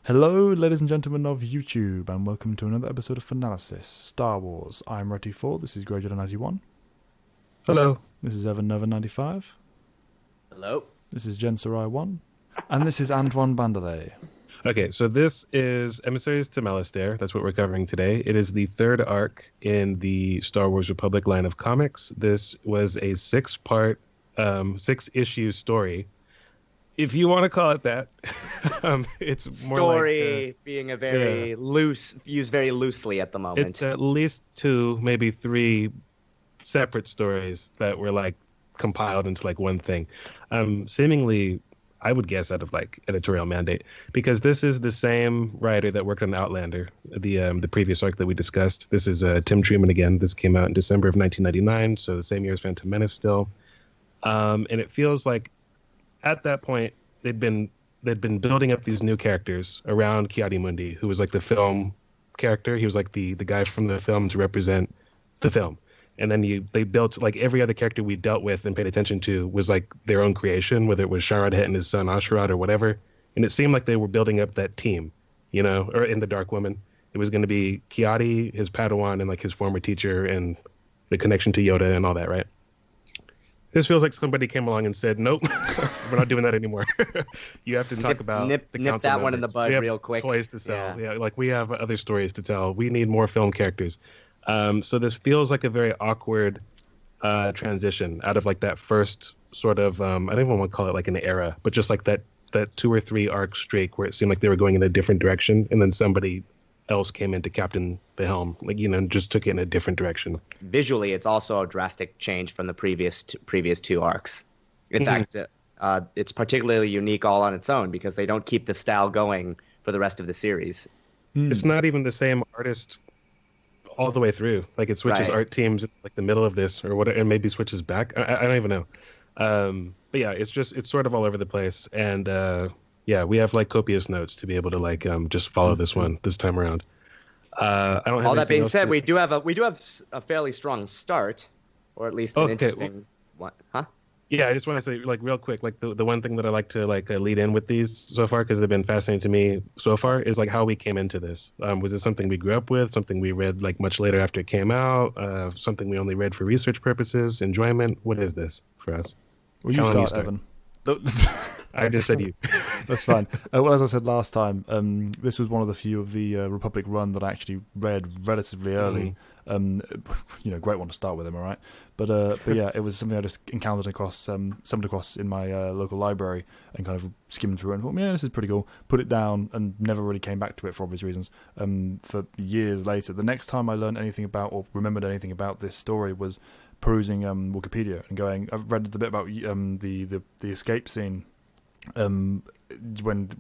Hello, ladies and gentlemen of YouTube, and welcome to another episode of Fanalysis, Star Wars. I'm Retty4, this is Greyjoy91. Hello. This is Evan95. Hello. This is Jen Sarai1. And this is Antoine Bandele. Okay, so this is Emissaries to Malastare. That's what we're covering today. It is the third arc in the Star Wars Republic line of comics. This was a six-part, six-issue story. If you want to call it that, it's more story like being a very loose, used very loosely at the moment. It's at least two, maybe three separate stories that were like compiled into like one thing. Seemingly, I would guess out of like editorial mandate, because this is the same writer that worked on Outlander, the previous arc that we discussed. This is Tim Truman again. This came out in December of 1999, so the same year as Phantom Menace still. And it feels like at that point, they'd been building up these new characters around Ki-Adi-Mundi, who was like the film character. He was like the guy from the film to represent the film. And then they built like every other character we dealt with and paid attention to was like their own creation, whether it was Sharad Het and his son Asharad or whatever. And it seemed like they were building up that team, you know, or in The Dark Woman. It was going to be Ki-Adi, his Padawan, and like his former teacher and the connection to Yoda and all that, right? This feels like somebody came along and said, nope, we're not doing that anymore. You have to talk about nip that one in the bud real quick. Toys to sell. Yeah, like we have other stories to tell. We need more film characters. So this feels like a very awkward transition out of like that first sort of, I don't even want to call it like an era, but just like that 2 or 3 arc streak where it seemed like they were going in a different direction, and then somebody else came in to captain the helm, like, you know, and just took it in a different direction. Visually, it's also a drastic change from the previous two arcs. In fact, it's particularly unique all on its own because they don't keep the style going for the rest of the series. It's not even the same artist all the way through. Like it switches art teams in like the middle of this or whatever, and maybe switches back. I don't even know. But yeah, it's sort of all over the place. And yeah, we have like copious notes to be able to like just follow this one this time around. I don't have all that being said, we do have a fairly strong start, or at least an interesting one. Huh? Yeah, I just want to say, like, real quick, like, the one thing that I like to, like, lead in with these so far, because they've been fascinating to me so far, is, like, how we came into this. Was it something we grew up with, something we read, like, much later after it came out, something we only read for research purposes, enjoyment? What is this for us? Well, you start, Evan. I just said you. That's fine. Well, as I said last time, this was one of the few of the Republic run that I actually read relatively early. You know, great one to start with, am I right? But yeah, it was something I just stumbled across in my local library and kind of skimmed through and thought, yeah, this is pretty cool. Put it down and never really came back to it for obvious reasons. For years later, the next time I learned anything about or remembered anything about this story was perusing Wikipedia and going, I've read the bit about the escape scene. When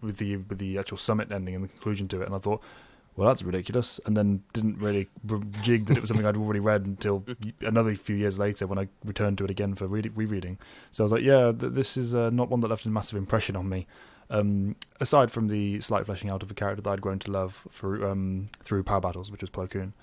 with the actual summit ending and the conclusion to it, and I thought, well, that's ridiculous, and then didn't really jig that it was something I'd already read until another few years later when I returned to it again for rereading. So I was like, yeah, this is not one that left a massive impression on me. Aside from the slight fleshing out of a character that I'd grown to love through Power Battles, which was Plo Koon.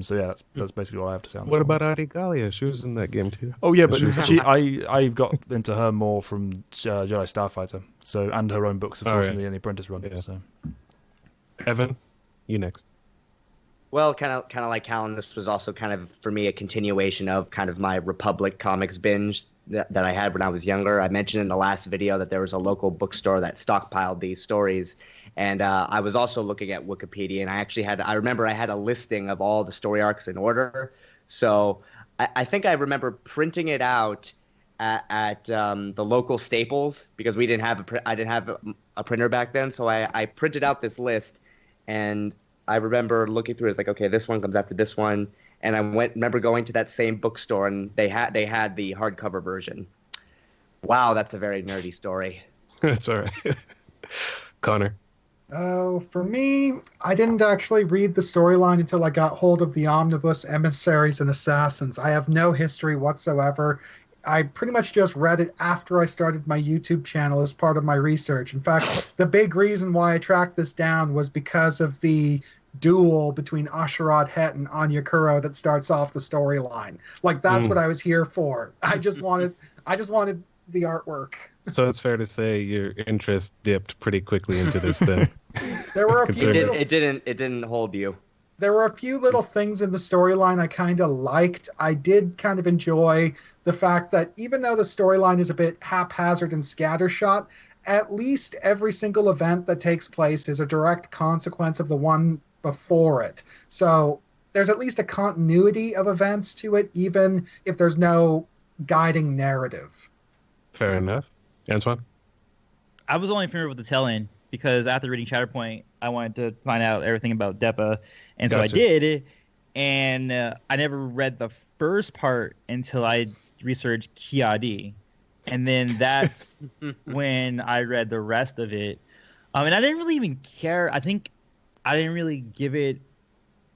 So yeah, that's basically all I have to say on this. What about Adi Gallia? She was in that game too. Oh yeah, but I got into her more from Jedi Starfighter, so, and her own books, of course, in the Apprentice run. Yeah. So, Evan, you next. Well, kind of like Callan, this was also kind of for me a continuation of kind of my Republic comics binge that I had when I was younger. I mentioned in the last video that there was a local bookstore that stockpiled these stories. And I was also looking at Wikipedia, and I remember I had a listing of all the story arcs in order. So I think I remember printing it out at the local Staples because I didn't have a printer back then. So I printed out this list, and I remember looking through it. It's like, okay, this one comes after this one. And I remember going to that same bookstore, and they had the hardcover version. Wow, that's a very nerdy story. That's all right. Connor. Oh, for me, I didn't actually read the storyline until I got hold of the omnibus Emissaries and Assassins. I have no history whatsoever. I pretty much just read it after I started my YouTube channel as part of my research. In fact, the big reason why I tracked this down was because of the duel between Asharad Het and Anya Kuro that starts off the storyline. Like, that's what I was here for. I just wanted the artwork. So it's fair to say your interest dipped pretty quickly into this then. There were a few It didn't hold you. There were a few little things in the storyline I kind of liked. I did kind of enjoy the fact that even though the storyline is a bit haphazard and scattershot, at least every single event that takes place is a direct consequence of the one before it. So there's at least a continuity of events to it, even if there's no guiding narrative. Fair enough. Antoine? I was only familiar with the tell-in because after reading Shatterpoint, I wanted to find out everything about Deppa, and so I did. And I never read the first part until I researched Kiadi, and then that's when I read the rest of it. And I didn't really even care. I think I didn't really give it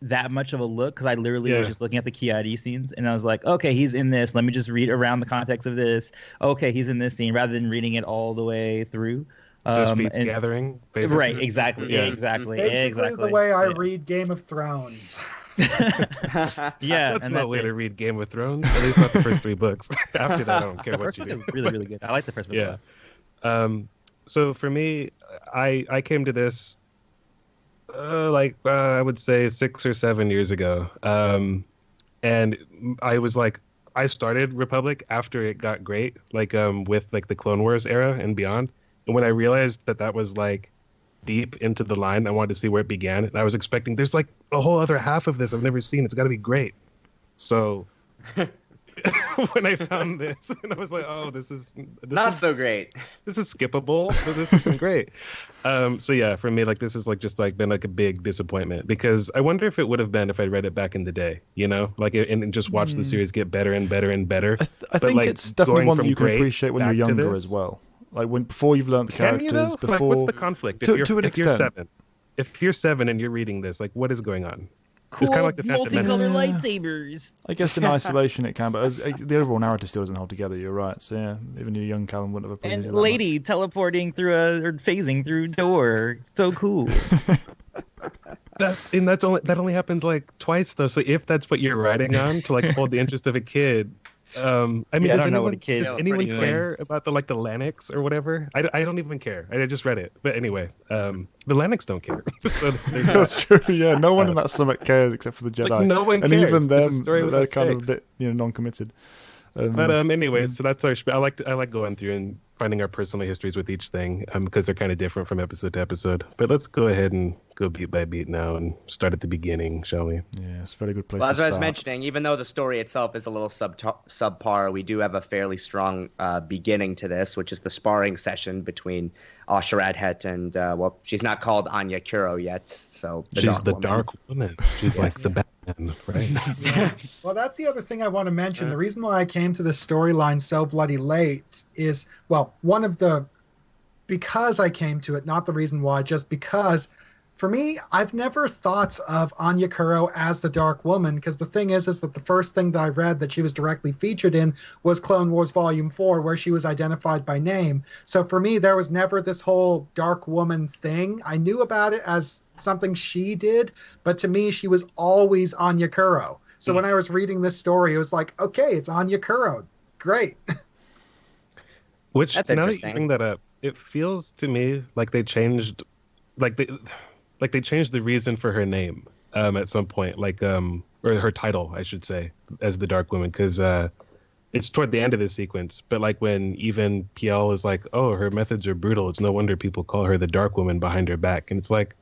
that much of a look because I literally was just looking at the Kiadi scenes, and I was like, okay, he's in this. Let me just read around the context of this. Okay, he's in this scene, rather than reading it all the way through. Just Beats Gathering, basically. Right, exactly. Yeah. Exactly. Basically the way I read Game of Thrones. Yeah. That's no way to read Game of Thrones. At least not the first 3 books. After that, I don't care what you do. The first book is really, really good. I like the first book. Yeah. So for me, I came to this I would say 6 or 7 years ago. And I was like, I started Republic after it got great, with the Clone Wars era and beyond. And when I realized that was deep into the line, I wanted to see where it began. And I was expecting there's a whole other half of this I've never seen. It's got to be great. So when I found this, and I was like, oh, this is so great. This is skippable, but this isn't great. So yeah, for me, this is been a big disappointment, because I wonder if it would have been if I read it back in the day, and just watch the series get better and better and better. I think it's definitely one that you can appreciate when you're younger as well. Before you've learned the characters, before what's the conflict? If you're 7 and you're reading this, what is going on? Cool, it's kind of the multicolored lightsabers. I guess in isolation it can, but the overall narrative still doesn't hold together. You're right. So yeah, even your young Callum wouldn't have appreciated it. And lady teleporting through or phasing through door. So cool. That only happens twice though. So if that's what you're writing on to hold the interest of a kid. Does anyone care about the Lanix or whatever? I don't even care. I just read it. But anyway, the Lanix don't care. So that's true. Yeah, no one in that summit cares except for the Jedi. No one and cares. Even them, they're kind of a bit, non-committed. But anyway, so that's our. I like going through and finding our personal histories with each thing, because they're kind of different from episode to episode. But let's go ahead and go beat by beat now and start at the beginning, shall we? Yeah, it's a very good place. Well, to as I was mentioning, even though the story itself is a little subpar, we do have a fairly strong beginning to this, which is the sparring session between Ashurad Het and she's not called Anya Kuro yet, so she's the Dark Woman. She's like the Batman, right? Yeah. Well, that's the other thing I want to mention. The reason why I came to this storyline so bloody late is, because I came to it, not the reason why, just because. For me, I've never thought of Anya Kuro as the Dark Woman, because the thing is that the first thing that I read that she was directly featured in was Clone Wars Volume 4, where she was identified by name. So for me, there was never this whole Dark Woman thing. I knew about it as something she did, but to me, she was always Anya Kuro. So when I was reading this story, it was like, okay, it's Anya Kuro. Great. Which, now that you bring that up, it feels to me like they changed, they changed the reason for her name at some point, or her title, I should say, as the Dark Woman, because it's toward the end of this sequence. But when even PL is like, oh, her methods are brutal, it's no wonder people call her the Dark Woman behind her back. And it's it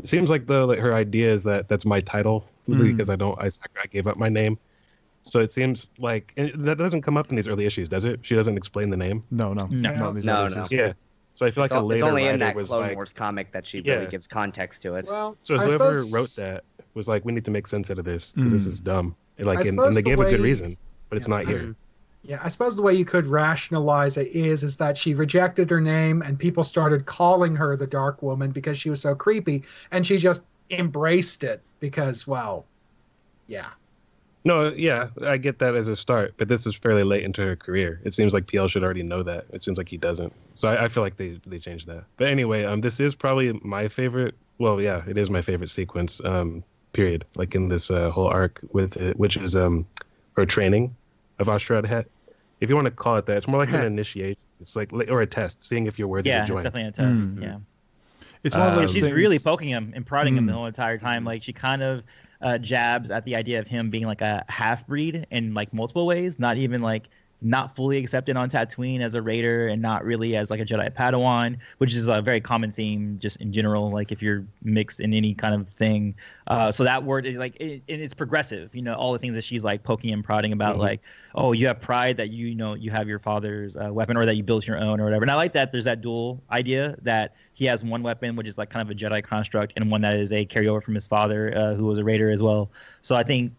seems like though her idea is that that's my title because I gave up my name. So it seems like that doesn't come up in these early issues, does it? She doesn't explain the name. No. Yeah. So I feel like a later it's only in that was Clone Wars comic that she really gives context to it. Well, so whoever wrote that was like, we need to make sense out of this because this is dumb. And they gave a good reason, but it's not here. Yeah, I suppose the way you could rationalize it is that she rejected her name and people started calling her the Dark Woman because she was so creepy, and she just embraced it because, yeah. No, yeah, I get that as a start, but this is fairly late into her career. It seems like PL should already know that. It seems like he doesn't. So I feel like they changed that. But anyway, this is probably my favorite. Well, yeah, it is my favorite sequence, period. In this whole arc with it, which is her training of Ashurad Het. If you want to call it that, it's more like an initiation. It's or a test, seeing if you're worthy to join. Yeah, it's definitely a test. Yeah. It's one of those She's things. really poking him and prodding him the whole entire time. Like she kind of jabs at the idea of him being like a half breed in like multiple ways, not even like not fully accepted on Tatooine as a Raider and not really as like a Jedi Padawan, which is a very common theme just in general. Like if you're mixed in any kind of thing, so that word is like it's progressive. You know, all the things that she's like poking and prodding about, like, oh, you have pride that you know you have your father's weapon or that you built your own or whatever. And I like that there's that dual idea that he has one weapon which is like kind of a Jedi construct and one that is a carryover from his father who was a Raider as well. So I think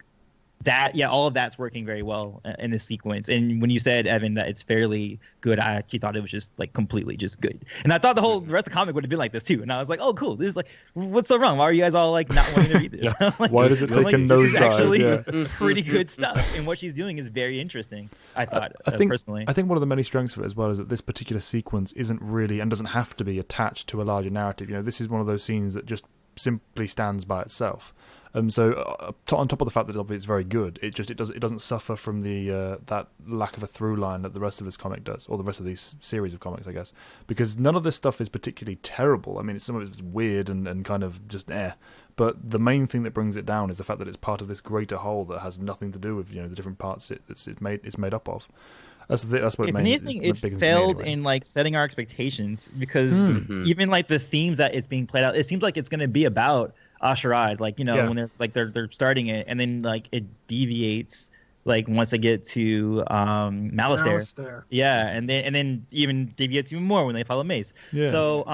that all of that's working very well in this sequence. And when you said, Evan, that it's fairly good, I actually thought it was just like completely just good. And I thought the rest of the comic would have been like this too. And I was like, oh cool, this is like, what's so wrong? Why are you guys all like not wanting to read this? Like, why does it take a nosedive? This is actually pretty good stuff, and what she's doing is very interesting. I thought personally. I think one of the many strengths of it as well is that this particular sequence isn't really and doesn't have to be attached to a larger narrative. You know, this is one of those scenes that just simply stands by itself. So on top of the fact that it's very good, it doesn't suffer from the that lack of a through line that the rest of this comic does, or the rest of these series of comics, I guess, because none of this stuff is particularly terrible. I mean, some of it's weird and kind of just but the main thing that brings it down is the fact that it's part of this greater whole that has nothing to do with the different parts it's made up of. That's what if anything, it failed in like setting our expectations because even like the themes that it's being played out, it seems like it's going to be about Asherad, like when they're starting it, and then like it deviates like once they get to Malastare. Yeah, and then even deviates even more when they follow Mace. Yeah. So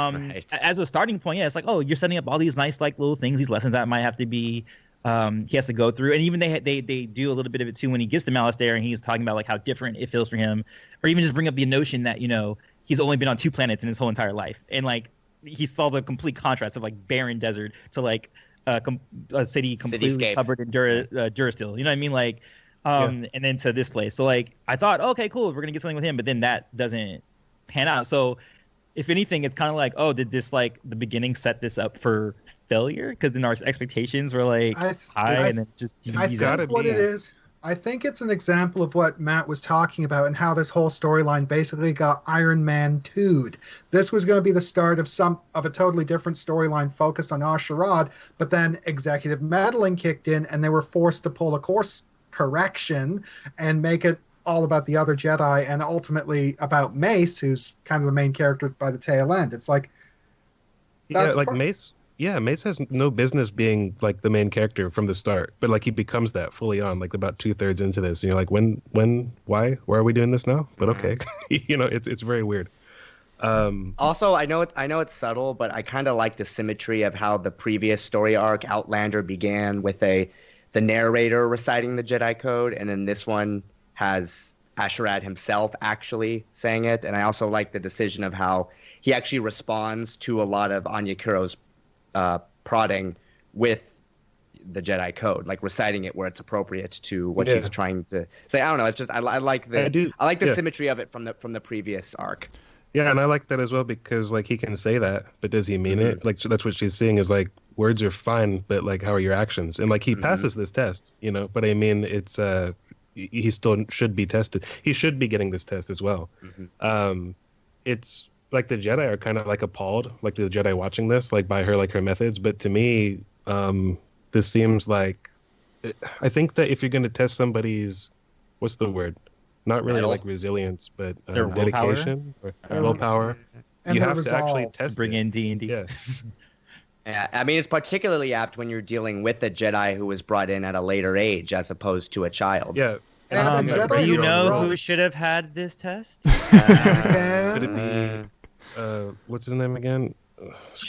as a starting point, it's like, oh, you're setting up all these nice like little things, these lessons that might have to be he has to go through, and even they do a little bit of it too when he gets to Malastare and he's talking about like how different it feels for him, or even just bring up the notion that he's only been on 2 planets in his whole entire life, and like he saw the complete contrast of like barren desert to like a city completely Cityscape. Covered in Durasteel. You know what I mean? Like, and then to this place. So like I thought, okay, cool, we're gonna get something with him, but then that doesn't pan out. So if anything, it's kind of like, oh, did this like the beginning set this up for failure? Because then our expectations were like high, and then just I think what it is. I think it's an example of what Matt was talking about and how this whole storyline basically got Iron Man 2'd. This was going to be the start of a totally different storyline focused on Asherad, but then executive meddling kicked in and they were forced to pull a course correction and make it all about the other Jedi and ultimately about Mace, who's kind of the main character by the tail end. It's like Mace. Yeah, Mace has no business being like the main character from the start, but like he becomes that fully on like about 2/3 into this. And you're like, when, why are we doing this now? But okay, it's very weird. Also, I know it's subtle, but I kind of like the symmetry of how the previous story arc, Outlander, began with the narrator reciting the Jedi Code, and then this one has Asherad himself actually saying it. And I also like the decision of how he actually responds to a lot of Anya Kuro's prodding with the Jedi Code, like reciting it where it's appropriate to what she's trying to say. I don't know. It's just I like the symmetry of it from the previous arc. Yeah, and I like that as well because like he can say that, but does he mean it? Like that's what she's saying is like words are fine, but like how are your actions? And like he passes this test, but I mean it's he still should be tested. He should be getting this test as well. It's like the Jedi are kind of like appalled, like the Jedi watching this, like by her methods. But to me, this seems like, I think that if you're going to test somebody's, what's the word? Not really like resilience, but dedication, or willpower. And you have resolve to actually test bring in D&D. Yeah. Yeah, I mean, it's particularly apt when you're dealing with a Jedi who was brought in at a later age as opposed to a child. Yeah. Do you know who should have had this test? Could it be? What's his name again?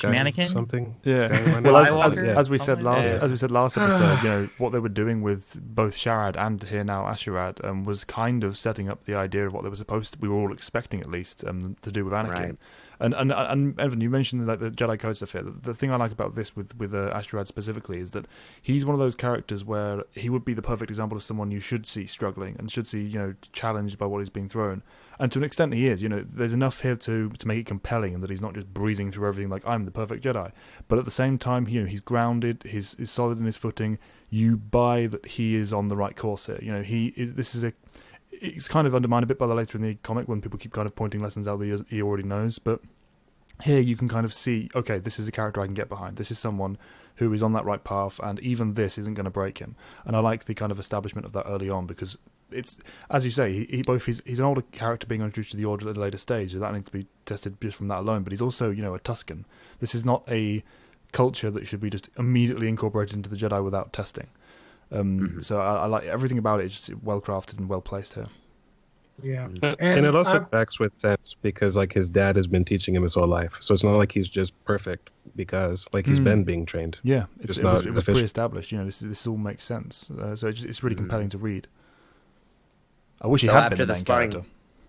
Mannequin? Something. Yeah. Well, as we said last episode, what they were doing with both Sharad and here now Asherad was kind of setting up the idea of what they were we were all expecting at least to do with Anakin. Right. And Evan, you mentioned like the Jedi Code stuff here. The thing I like about this with Asherad specifically is that he's one of those characters where he would be the perfect example of someone you should see struggling and should see challenged by what he's being thrown. And to an extent, he is. There's enough here to make it compelling, and that he's not just breezing through everything like I'm the perfect Jedi. But at the same time, he's grounded, he's solid in his footing. You buy that he is on the right course here. It's kind of undermined a bit by the later in the comic when people keep kind of pointing lessons out that he already knows. But Here you can kind of see, okay, this is a character I can get behind. This is someone who is on that right path, and even this isn't going to break him. And I like the kind of establishment of that early on, because it's, as you say, he's an older character being introduced to the Order at a later stage, so that needs to be tested just from that alone. But he's also, a Tusken. This is not a culture that should be just immediately incorporated into the Jedi without testing. So I like everything about it. It's just well crafted and well placed here. Yeah, and it also backs with sense, because like his dad has been teaching him his whole life, so it's not like he's just perfect, because like he's been being trained. Yeah, it was pre-established. This all makes sense. So it's really compelling to read. I wish he had been the main character.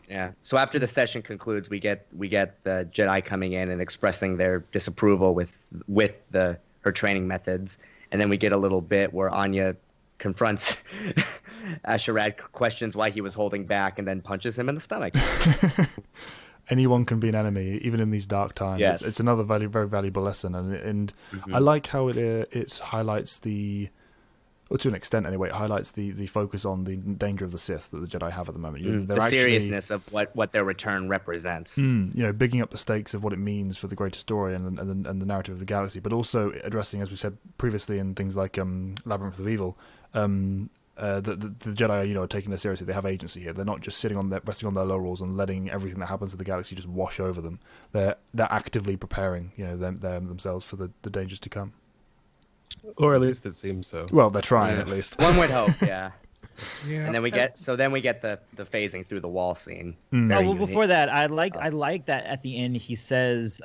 Yeah. So after the session concludes, we get the Jedi coming in and expressing their disapproval with her training methods, and then we get a little bit where Anya confronts Asherad, questions why he was holding back, and then punches him in the stomach. Anyone can be an enemy, even in these dark times. Yes. It's another very valuable lesson, and I like how it highlights or to an extent anyway, it highlights the focus on the danger of the Sith that the Jedi have at the moment. The seriousness of what their return represents. Bigging up the stakes of what it means for the greater story and the narrative of the galaxy, but also addressing, as we said previously, in things like Labyrinth of Evil, the Jedi are taking this seriously. They have agency here. They're not just resting on their laurels and letting everything that happens to the galaxy just wash over them. They're actively preparing themselves for the dangers to come. Or at least it seems so. Well, they're trying at least. One would hope, yeah. Yeah. And then we get the phasing through the wall scene. Before that, I like that at the end he says,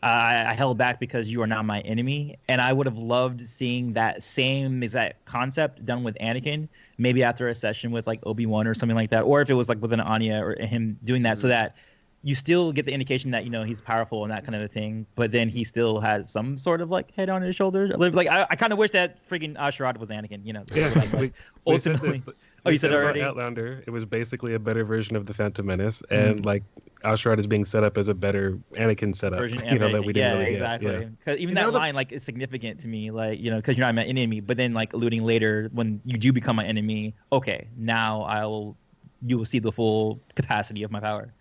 I held back because you are not my enemy. And I would have loved seeing that same exact concept done with Anakin, maybe after a session with like Obi-Wan or something like that, or if it was like with an Anya or him doing that, so that you still get the indication that he's powerful and that kind of a thing, but then he still has some sort of like head on his shoulders. Like I kind of wish that freaking Asherad was Anakin. Yeah, ultimately. You said already. Outlander. It was basically a better version of the Phantom Menace, and like Asherad is being set up as a better Anakin setup. That we didn't really exactly. get. Because even that line like is significant to me. Like because you're not my enemy, but then like alluding later when you do become my enemy. Okay, now you will see the full capacity of my power.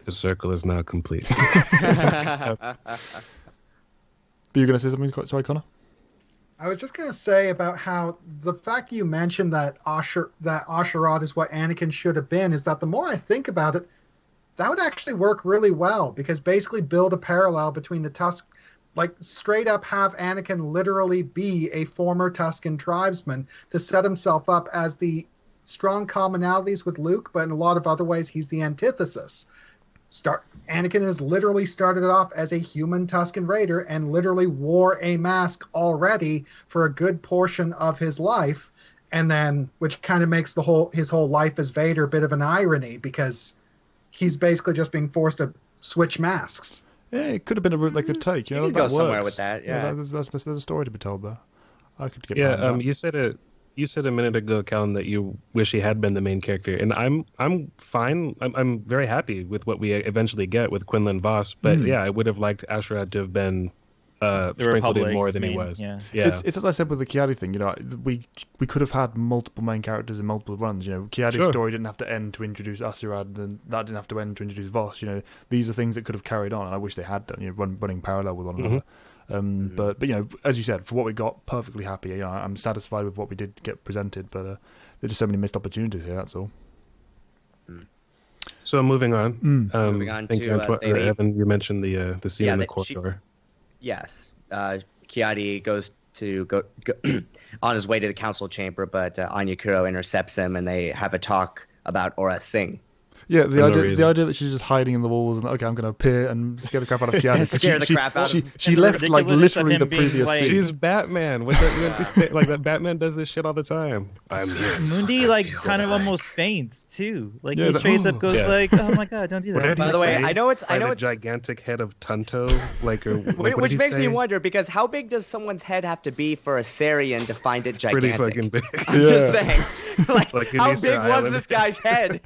The circle is now complete. But you're going to say something? Sorry, Connor? I was just going to say about how the fact you mentioned that Asherad is what Anakin should have been is that the more I think about it, that would actually work really well, because basically build a parallel between the like straight up have Anakin literally be a former Tusken tribesman to set himself up as the strong commonalities with Luke, but in a lot of other ways he's the antithesis. Anakin has literally started off as a human Tusken Raider and literally wore a mask already for a good portion of his life, and then which kind of makes his whole life as Vader a bit of an irony, because he's basically just being forced to switch masks. Yeah, it could have been a route they could take. You could go somewhere with that. Yeah, there's a story to be told there. I could get. Yeah, you said a minute ago, Callan, that you wish he had been the main character, and I'm fine. I'm very happy with what we eventually get with Quinlan Vos. But yeah, I would have liked Asherad to have been sprinkled in more than he was. Yeah. It's as I said with the Kiadi thing. We could have had multiple main characters in multiple runs. Kiadi's story didn't have to end to introduce Asherad, and that didn't have to end to introduce Vos. These are things that could have carried on, and I wish they had done. Running parallel with one another. But as you said, for what we got, perfectly happy. I'm satisfied with what we did get presented, but there's just so many missed opportunities here. That's all. So moving on. Moving on thank to you, Antoine, Evan. You mentioned the scene in the corridor. Yes, Kiadi goes on his way to the council chamber, but Anya Kuro intercepts him, and they have a talk about Aura Singh. Yeah, the idea that she's just hiding in the walls and okay, I'm going to appear and scare the crap out of Kiadi. Scare the crap out of him. She left like literally the previous like, scene. She's Batman. Like that Batman does this shit all the time. I'm here. Mundi kind of almost faints too. Like he straight up goes like, "Oh my god, don't do that." By the way, I know it's gigantic head of Tonto, which makes me wonder, because how big does someone's head have to be for a Sarian to find it gigantic? Pretty fucking big. I'm just saying, how big was this guy's head?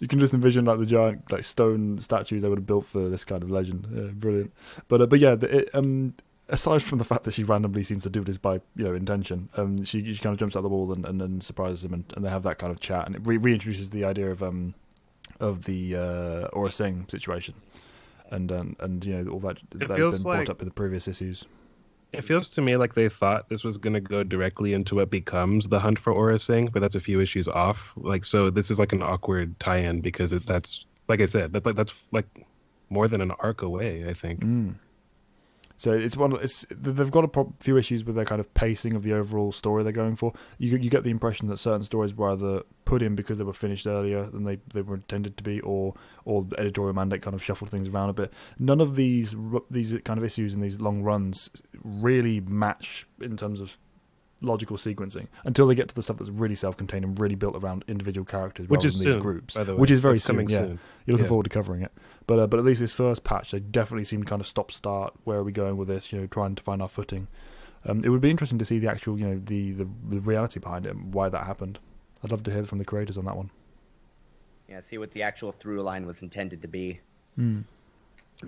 You can just envision the giant stone statues they would have built for this kind of legend. Yeah, brilliant. But yeah, aside from the fact that she randomly seems to do this by intention, she kind of jumps out the wall and then surprises him, and they have that kind of chat, and it reintroduces the idea of the Aura Singh situation. and all that that's been feels brought like- up in the previous issues. It feels to me like they thought this was going to go directly into what becomes the hunt for Aura Singh, but that's a few issues off. Like, so this is like an awkward tie-in because that's, like I said, that's like more than an arc away, I think. So they've got a few issues with their kind of pacing of the overall story they're going for. You get the impression that certain stories were either put in because they were finished earlier than they were intended to be, or editorial mandate kind of shuffled things around a bit. None of these kind of issues in these long runs really match in terms of logical sequencing until they get to the stuff that's really self-contained and really built around individual characters Which rather is than these soon, groups, by the way. which is very That's soon. coming Yeah, soon. you're looking Yeah. forward to covering it. But at least this first patch, they definitely seem to kind of stop-start. Where are we going with this? Trying to find our footing. It would be interesting to see the actual, the reality behind it, and why that happened. I'd love to hear from the creators on that one. Yeah, see what the actual through line was intended to be.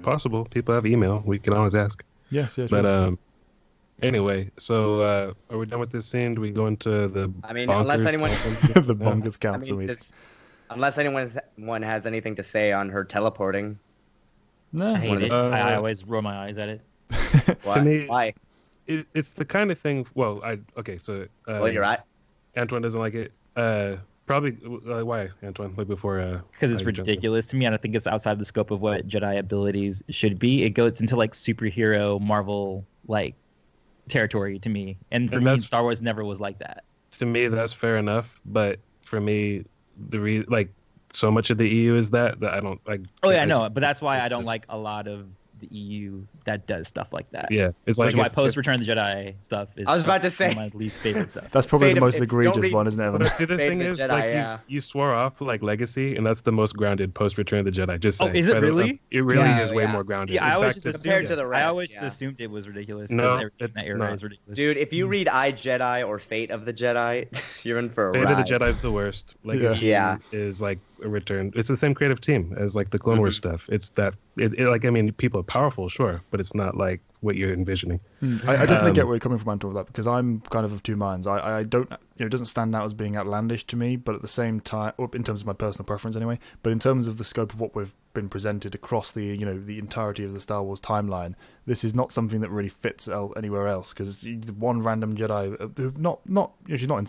Possible. People have email. We can always ask. Yes, yeah, sure. But anyway, so are we done with this scene? Do we go into the? I mean, unless bonkers anyone- council? the Yeah. Bonkers I Council mean, meets. unless anyone has anything to say on her teleporting. No, I hate it. Uh, I always roll my eyes at it. Why? me- Why? It's the kind of thing. Well, so. Well, you're right. Antoine doesn't like it. Probably. Why, Antoine? Like before. Because it's you jump in. ridiculous to me, and I think it's outside the scope of what Jedi abilities should be. It goes into like superhero Marvel like territory to me, and for And me, that's- Star Wars never was like that. To me, that's fair enough. But for me, so much of the EU is that I don't like. Oh yeah, I know, but that's why I don't like a lot of the EU that does stuff like that. Yeah, it's Which like is why if- post Return of the Jedi stuff is I was about to one say. of my least favorite stuff. that's probably Fate the of- most don't egregious read- one, isn't it, Evan? But see, the Fate thing of the is, Jedi, like, yeah. you swore off like Legacy, and that's the most grounded post Return of the Jedi. Just Oh, saying. is it By the- really? It really Yeah, is way yeah. more grounded. Yeah, I In always fact, just it's- compared to the I rest, always yeah. assumed it was ridiculous. No, 'cause everything in it's that era not. is ridiculous. Dude, if you read I Jedi or Fate of the Jedi, you're in for a Fate ride. of the Jedi is the worst. Legacy Yeah. is like a return. It's the same creative team as like the Clone Wars stuff. It's that. People are powerful, sure, but it's not like what you're envisioning. I definitely get where you're coming from, Antoine, with that, because I'm kind of two minds. I don't, it doesn't stand out as being outlandish to me, but at the same time, or in terms of my personal preference anyway, but in terms of the scope of what we've been presented across the, the entirety of the Star Wars timeline, this is not something that really fits anywhere else, because one random Jedi, she's not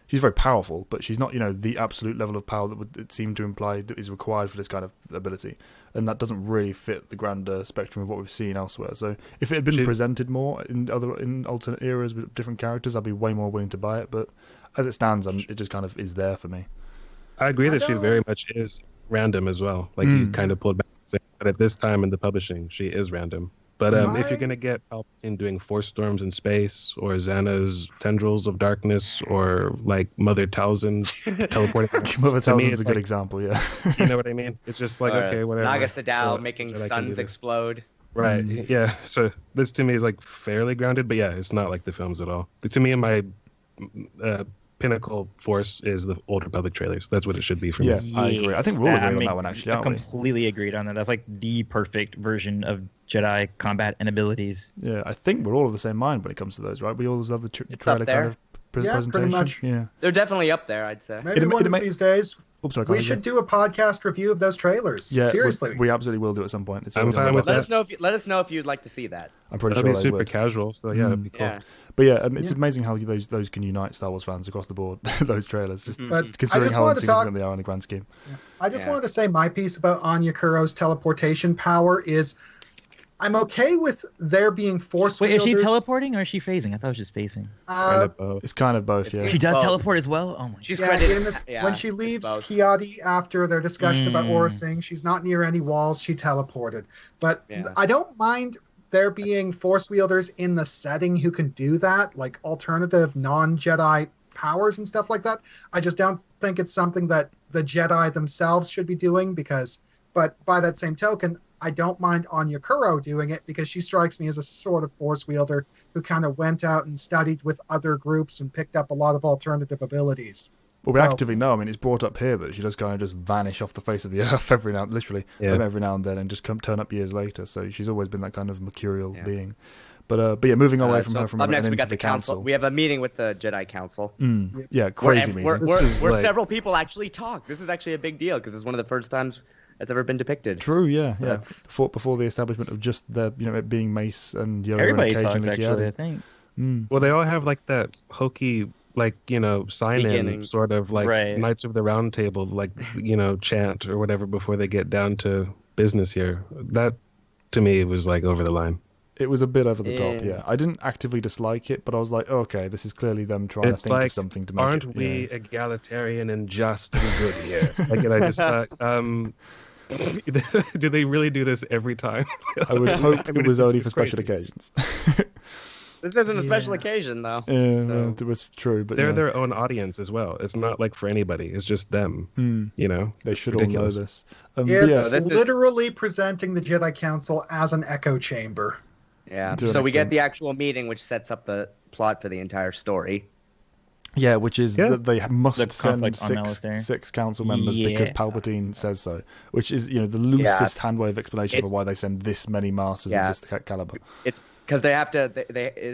she's very powerful, but she's not, the absolute level of power that would seem to imply that is required for this kind of ability. And that doesn't really fit the grander spectrum of what we've seen elsewhere. So if it had been presented more in alternate eras with different characters, I'd be way more willing to buy it. But as it stands, it just kind of is there for me. I agree that she very much is random as well. Like you kind of pulled back, but at this time in the publishing, she is random. But if you're gonna get Palpatine doing Force storms in space, or Xana's tendrils of darkness, or like Mother Talzin's teleporting, Mother to me, Talzin's it's a good like- example, yeah. you know what I mean? It's just like okay, whatever. Naga Sadao So, making Jedi can do suns this. explode. Right. Yeah. So this to me is like fairly grounded, but yeah, it's not like the films at all. To me, my pinnacle force is the Old Republic trailers. That's what it should be for Yeah. me. I agree. I think we're all That agreed on makes- that one, actually, I aren't we? completely agreed on that. That's like the perfect version of Jedi combat and abilities. Yeah, I think we're all of the same mind when it comes to those, right? We always love the It's trailer up there. kind of Yeah, pretty presentation. much. Yeah. They're definitely up there, I'd say. Maybe It- one it of may- these days Oops, sorry, we Carly, should yeah. do a podcast review of those trailers. Yeah, Seriously. we absolutely will do at some point. It's I'm always on fine the with list. that. Let us know if you'd like to see that. I'm pretty That'd sure be they super would. casual. So yeah, that'd be cool. Yeah. But yeah, it's amazing how those can unite Star Wars fans across the board. Those trailers, just But I considering just how wanted to talk. insignificant they are in the grand scheme. I just Yeah. wanted to say my piece about Anya Kuro's teleportation power is I'm okay with there being force Wait, is she wielders. teleporting or is she phasing? I thought it was just phasing. Kind of both. It's kind of both, yeah. She does both. teleport as well? Oh my god. She's Yeah, credited. in this, yeah, when she it's leaves both. Kiadi after their discussion about Aura Singh, she's not near any walls. She teleported. But Yeah. I don't mind there being force wielders in the setting who can do that, like alternative non-Jedi powers and stuff like that. I just don't think it's something that the Jedi themselves should be doing but by that same token, I don't mind Anya Kuro doing it because she strikes me as a sort of force wielder who kind of went out and studied with other groups and picked up a lot of alternative abilities. Well, we So- actively know. I mean, it's brought up here that she does kind of just vanish off the face of the earth every now and then, and just turn up years later. So she's always been that kind of mercurial being. But yeah, moving away from So her from up and next, we into got the council. council. We have a meeting with the Jedi Council. Yeah, crazy meeting. Where This is where like- several people actually talk. This is actually a big deal because it's one of the first times that's ever been depicted. True, yeah. That's- Before the establishment of just it being Mace and Yoda Everybody and talks, occasionally actually, I Kiadi. think. Well, they all have like that hokey, like, sign-in Beginning. sort of like Right. Knights of the Round Table, like, chant or whatever before they get down to business here. That, to me, was like over the line. It was a bit over the top, Yeah. yeah. I didn't actively dislike it, but I was like, okay, this is clearly them trying It's to think like, of something to make aren't it. we egalitarian and just and good here? Like, and I just thought, do they really do this every time? I would hope I mean, it was it's only for special crazy. occasions. This isn't a special Yeah. occasion, though. Yeah, So- well, it was true, but They're yeah. their own audience as well. It's not like for anybody. It's just them. They should Ridiculous. all know this. It's yeah, this is- literally presenting the Jedi Council as an echo chamber. Yeah. To an So we get extent. the actual meeting, which sets up the plot for the entire story. yeah, which is Yeah. that they must The send conflict on Malastare. six council members because Yeah. Palpatine says so, which is the loosest handwave explanation It's- for why they send this many masters Yeah. of this caliber. It's because they have to.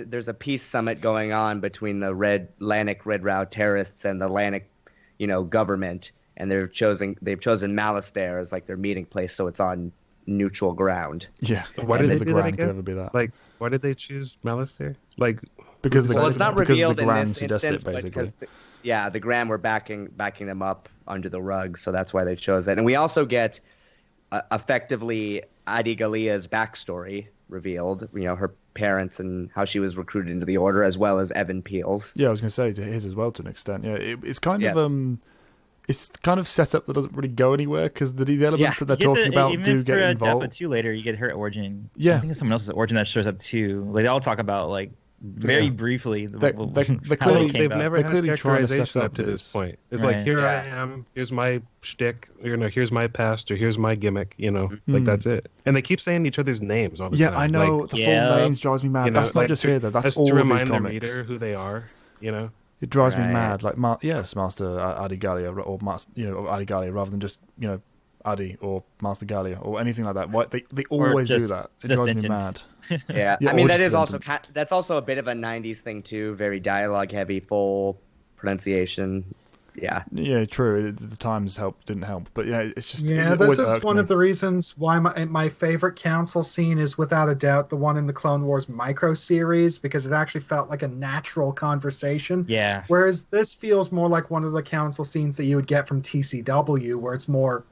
There's a peace summit going on between the Atlantic Red Route terrorists and the Atlantic, government, and they've chosen Malastare as like their meeting place, so it's on neutral ground. Yeah, Why as did if they the do that Grand could again? ever be that? Like, why did they choose Malastare? Like, Because Well, it's not because revealed the in Grand this suggested instance, it basically. but because the Grand were backing them up under the rug, so that's why they chose it. And we also get effectively Adi Galia's backstory revealed. Her parents and how she was recruited into the Order, as well as Evan Peel's. Yeah, I was going to say to his as well to an extent. Yeah, it's kind Yes. of it's kind of set up that doesn't really go anywhere because the elements Yeah. that they're You get talking about even do for get Dappa involved. too later, you get her origin. Yeah. I think it's someone else's origin that shows up too. Like they all talk about like very Yeah. briefly. They're how clearly- it came they've about. never They're had clearly trying to set characterization up up to this this. point. It's Right. like, here Yeah. I am, here's my shtick, here's my past, or here's my gimmick, like Mm. that's it. And they keep saying each other's names all the Yeah, time. I know. Like, the Yeah. full names drives me mad. That's not like just to- here though. That's just all to of remind these the comics. reader who they are, It drives me Right. mad. Like, Master Adi Gallia, or or Adi Gallia, rather than just Adi or Master Gallia or anything like that. Why they always do just that? It the drives me sentence. mad. Yeah, Yeah, I mean or that just is also sentence. that's also a bit of a '90s thing too. Very dialogue heavy, full pronunciation. Yeah, Yeah, true. The times didn't help, but yeah, it's just Yeah, it this always is irked one me. of the reasons why my favorite council scene is without a doubt the one in the Clone Wars micro series, because it actually felt like a natural conversation. Yeah. Whereas this feels more like one of the council scenes that you would get from TCW, where it's more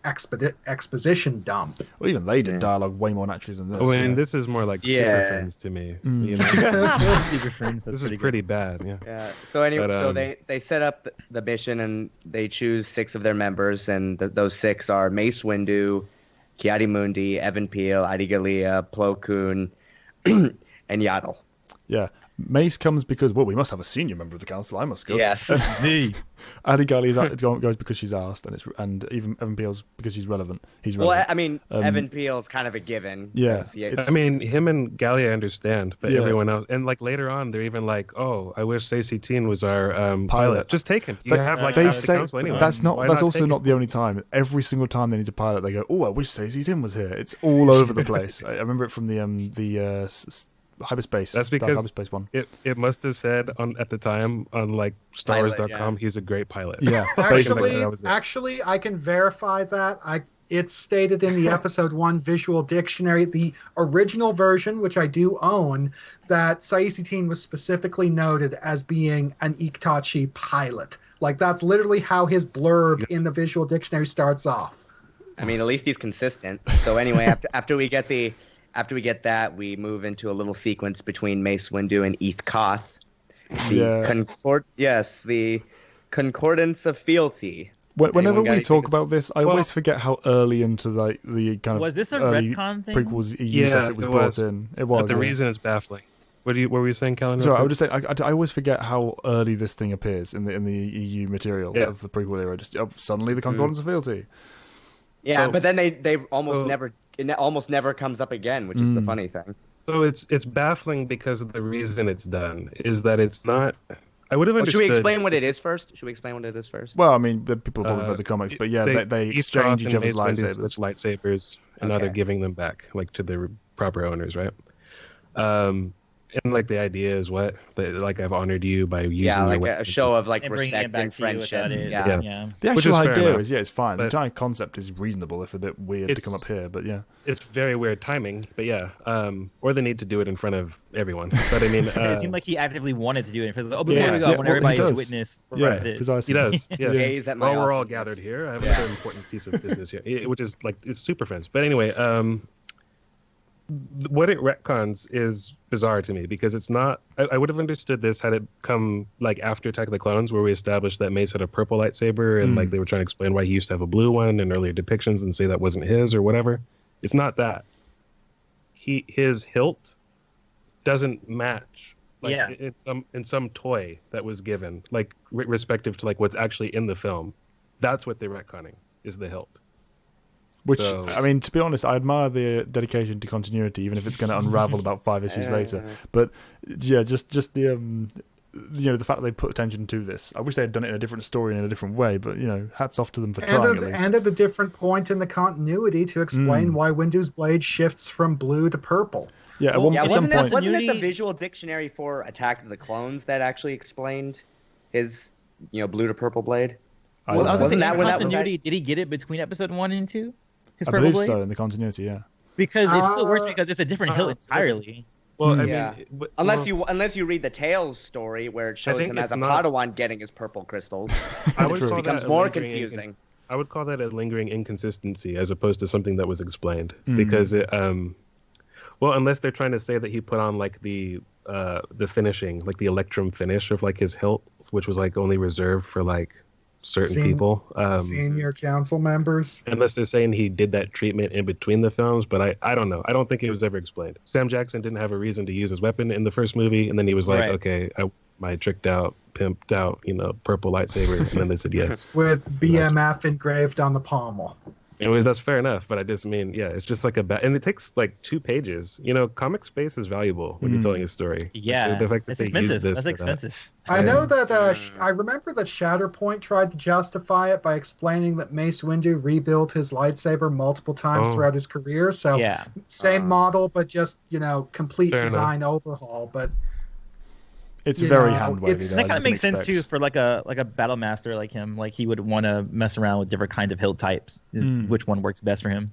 exposition dump. Well, even they did Yeah. dialogue way more naturally than this. I mean, yeah. this is more like Yeah. Super Friends to me. Mm. Super friends. That's This is pretty bad. Yeah. yeah. So anyway, But, so they set up the mission and they choose 6 of their members, and those 6 are Mace Windu, Kiadi Mundi, Evan Peel, Adi Gallia, Plo Koon, and Yaddle. Yeah. Mace comes because, well, we must have a senior member of the council. I must go. Yes. Adi Galli's goes because she's asked, and even Evan Peel's because she's relevant. He's Well, relevant. I mean, Evan Peel's kind of a given. Yeah, 'cause it's- I mean, him and Gallia understand, but Yeah. everyone else, and like later on, they're even like, "Oh, I wish Stacey Teen was our Pilot. pilot. Just take him. You They- have like they half the say council anyway. that's Why also take not him? the only time. Every single time they need to pilot, they go, "Oh, I wish Stacey Tim was here." It's all over the place. I remember it from the hyperspace. That's Dark because hyperspace one. It must have said at the time on like StarWars.com, Pilot, he's a great pilot. Yeah, Actually, That was it. I can verify that. It's stated in the episode 1 visual dictionary, the original version, which I do own, that Saisi Teen was specifically noted as being an Iktachi pilot. Like, that's literally how his blurb in the visual dictionary starts off. I mean, at least he's consistent. So anyway, after we get that, we move into a little sequence between Mace Windu and Eth Koth. The Concordance of Fealty. Whenever Anyone got we anything talk to- about this, I always forget how early into like the kind of Was this a early retcon thing? prequels EU stuff it was brought in. It was. But the yeah. reason is baffling. What were you saying, Callan? So I would just say I always forget how early this thing appears in the EU material Yeah. of the prequel era. Just suddenly the Concordance of Fealty. Yeah, So- but then they almost so- never it almost never comes up again, which is the funny thing. So it's baffling because of the reason it's done is that it's not. I would have Well, understood. should we explain what it is first? Well, I mean, people have probably read the comics, but yeah, they Each exchange Goth each and other's Mace Windu lightsabers. switch lightsabers, and now Okay. they're giving them back, like to their proper owners, right? And like the idea is what? Like I've honored you by using Yeah, your like weapon. a show of like And bringing it respect back and to you friendship. without it. Yeah. Yeah. The Which actual is fair idea enough, is, yeah, it's fine. The but- entire concept is reasonable, if a bit weird to come up here, but yeah. It's very weird timing, but yeah. Or they need to do it in front of everyone. But I mean, It seemed like he actively wanted to do it. Because, before we go, Yeah, I want well, everybody he to does. witness Yeah, this. precisely. he does. Yeah. Gaze at my Well, we're all awesomeness. gathered here. I have Yeah. another important piece of business here, which is like it's super friends. But anyway, what it retcons is bizarre to me because it's not. I would have understood this had it come like after Attack of the Clones, where we established that Mace had a purple lightsaber, and like they were trying to explain why he used to have a blue one in earlier depictions and say that wasn't his or whatever. It's not that. His hilt doesn't match. Like, Yeah. in some toy that was given, like respective to like what's actually in the film. That's what they're retconning is the hilt. Which, So- I mean, to be honest, I admire the dedication to continuity, even if it's going to unravel about 5 issues later. But yeah, just the the fact that they put attention to this. I wish they had done it in a different story and in a different way. But hats off to them for trying at least. And at a different point in the continuity to explain why Windu's blade shifts from blue to purple. Yeah, at, Well, one, Yeah, at some wasn't it, point. wasn't it the Continuity- visual dictionary for Attack of the Clones that actually explained his, blue to purple blade? I Well, don't I was know. gonna say, Wasn't that in when that was continuity, did he get it between episode 1 and 2? His I purple believe blade? so in the continuity. Yeah. Because it still works because it's a different hilt entirely. Well, I Yeah. mean, but- Unless well, you read the Tales story where it shows think him as it's a not- Padawan getting his purple crystals. I would True. call It becomes that a more lingering confusing. I would call that a lingering inconsistency as opposed to something that was explained Mm. because it well unless they're trying to say that he put on like the finishing like the electrum finish of like his hilt which was like only reserved for like certain people Senior council members. unless they're saying he did that treatment in between the films but I don't know. I don't think it was ever explained. Sam Jackson didn't have a reason to use his weapon in the first movie and then he was like Right. okay my tricked out pimped out purple lightsaber and then they said yes. With BMF engraved on the pommel. That's fair enough, but I just mean, yeah, it's just like and it takes like 2 pages. Comic space is valuable when you're telling a story. Yeah, the fact that it's they use expensive. this That's for expensive. I know that I remember that Shatterpoint tried to justify it by explaining that Mace Windu rebuilt his lightsaber multiple times Oh. throughout his career. So Yeah. same model, but just complete Fair design overhaul. But It's You very know, hand wavy. it's- And that kind of makes sense too for like a battle master like him. Like he would want to mess around with different kinds of hilt types. Which one works best for him?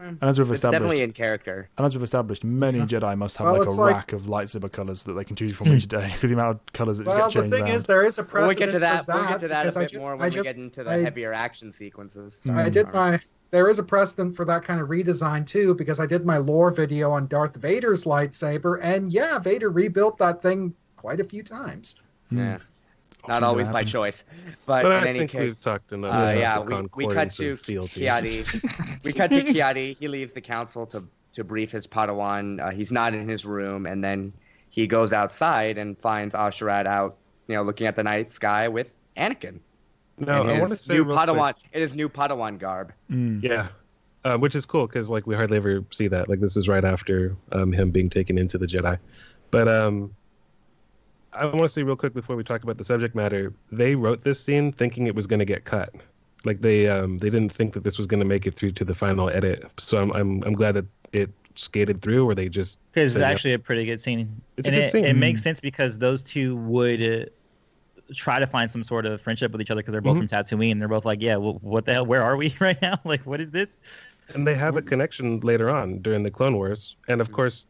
And as we've It's definitely established, in character. many Jedi must have Well, like a it's like- rack of lightsaber colors that they can choose from each day for the amount of colors that just well, get the changed thing around. is, there is a We'll precedent get to that. for We'll get to that a because bit more when we get into the heavier action sequences. There is a precedent for that kind of redesign too, because I did my lore video on Darth Vader's lightsaber, and yeah, Vader rebuilt that thing quite a few times. Yeah. Often Not gonna always by happen. choice, but But in I any think case, we've talked enough yeah, about the we cut concordance to of fealty. Kiadi. We cut to Kiadi. He leaves the council to brief his Padawan. He's not in his room, and then he goes outside and finds Asherad out, looking at the night sky with Anakin. No, in I want to his say new real Padawan. quick, In his new Padawan garb. yeah, which is cool because like we hardly ever see that. Like this is right after him being taken into the Jedi, but I want to say real quick before we talk about the subject matter, they wrote this scene thinking it was going to get cut. Like they didn't think that this was going to make it through to the final edit. So I'm glad that it skated through, or they just Because it's said, "Yep." actually a pretty good scene. It's a and good scene. It makes sense because those two would try to find some sort of friendship with each other because they're both from Tatooine. They're both like, yeah, well, what the hell? Where are we right now? Like, what is this? And they have a connection later on during the Clone Wars, and of course.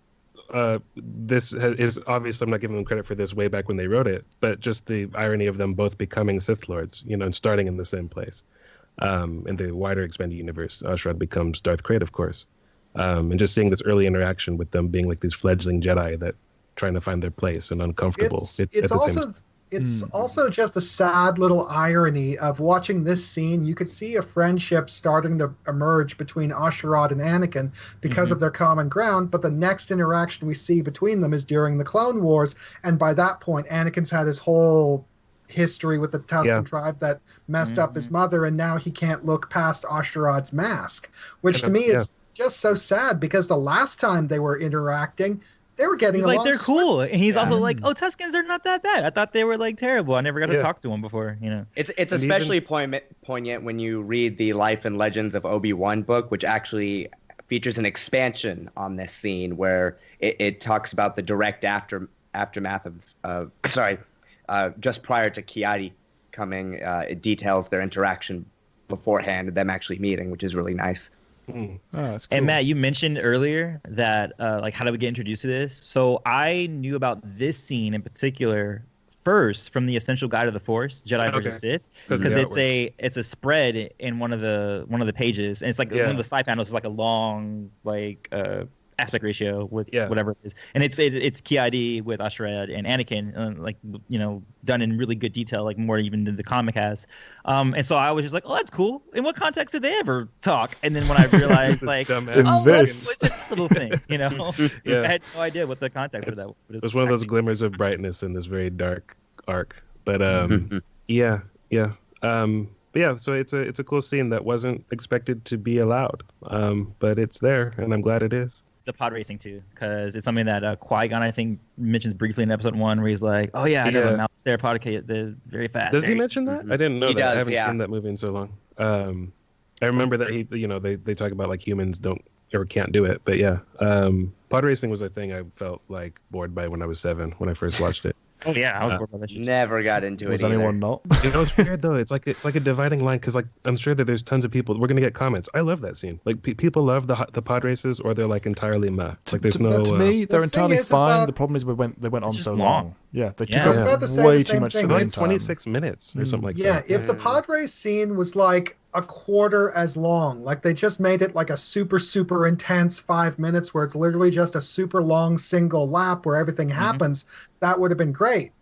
Is obvious. I'm not giving them credit for this way back when they wrote it, but just the irony of them both becoming Sith Lords, and starting in the same place. In the wider expanded universe, Ashrad becomes Darth Krayt, of course, and just seeing this early interaction with them being like these fledgling Jedi that trying to find their place and uncomfortable. It's also just a sad little irony of watching this scene. You could see a friendship starting to emerge between Asherad and Anakin because of their common ground, but the next interaction we see between them is during the Clone Wars, and by that point, Anakin's had his whole history with the Tusken tribe that messed up his mother, and now he can't look past Asherad's mask, which to me is just so sad because the last time they were interacting, they were getting He's along like, they're cool. And he's also like, oh, Mm. Tuskens are not that bad. I thought they were like terrible. I never got to talk to them before, It's especially poignant when you read the Life and Legends of Obi-Wan book, which actually features an expansion on this scene where it talks about the direct aftermath of just prior to Kiadi coming. It details their interaction beforehand and them actually meeting, which is really nice. Oh, that's cool. And Matt, you mentioned earlier that like how do we get introduced to this? So I knew about this scene in particular first from the Essential Guide of the Force, Jedi versus Sith, because it's a spread in one of the pages, and it's like one of the side panels is like a long like aspect ratio with whatever it is, and it's Ki-Adi with Ashred and Anakin, like done in really good detail, like more even than the comic has. And so I was just like, oh, that's cool. In what context did they ever talk? And then when I realized like, what's this little thing, I had no idea what the context of that was. It was one of those glimmers of brightness in this very dark arc. But But yeah, so it's a cool scene that wasn't expected to be allowed, but it's there, and I'm glad it is. The pod racing too, because it's something that Qui-Gon I think mentions briefly in episode 1, where he's like, "Oh yeah, I know a Malastare pod they're very fast." Does he mention that? I didn't know that. I haven't seen that movie in so long. I remember that they talk about like humans don't or can't do it, but yeah, pod racing was a thing I felt like bored by when I was 7 when I first watched it. Oh yeah, I was bored by that shit. Never got into it. Was anyone not? It's weird though. It's like a dividing line because like I'm sure that there's tons of people. We're gonna get comments. I love that scene. Like people love the pod races, or they're like entirely meh. Like there's no. To me, they're entirely fine. The problem is they went on so long. Yeah, they took up way too much screen time. 26 minutes or something like that. Yeah, if the pod race scene was like a quarter as long, like they just made it like a super intense 5 minutes where it's literally just a super long single lap where everything happens, that would have been great.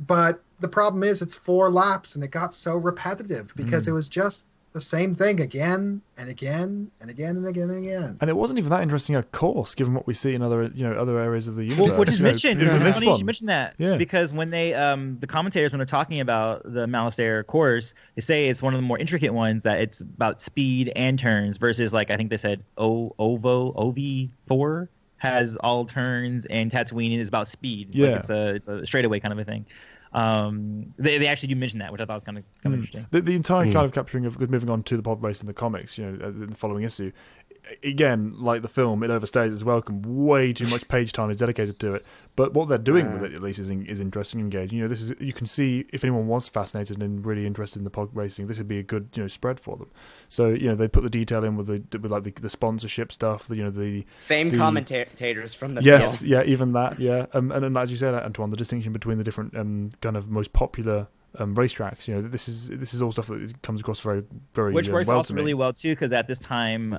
But the problem is it's 4 laps and it got so repetitive because it was just the same thing again and again and again and again and again. And it wasn't even that interesting a course, given what we see in other areas of the universe. Well, which is mentioned. It's funny you should mention that. Yeah. Because when they, the commentators, when they're talking about the Malastare course, they say it's one of the more intricate ones, that it's about speed and turns versus, like, I think they said OV4 has all turns and Tatooine is about speed. Yeah. Like it's a straightaway kind of a thing. They actually do mention that, which I thought was kind of interesting. The entire kind of capturing of moving on to the pod race in the comics, in the following issue, again, like the film, it overstays its welcome. Way too much page time is dedicated to it. But what they're doing with it, at least, is interesting and engaging. You can see if anyone was fascinated and really interested in the pod racing, this would be a good spread for them. So they put the detail in with the sponsorship stuff. The commentators from the film. Yeah, even that. Yeah, and as you said, Antoine, the distinction between the different kind of most popular racetracks. This is all stuff that comes across very very which works well also really well too, because at this time.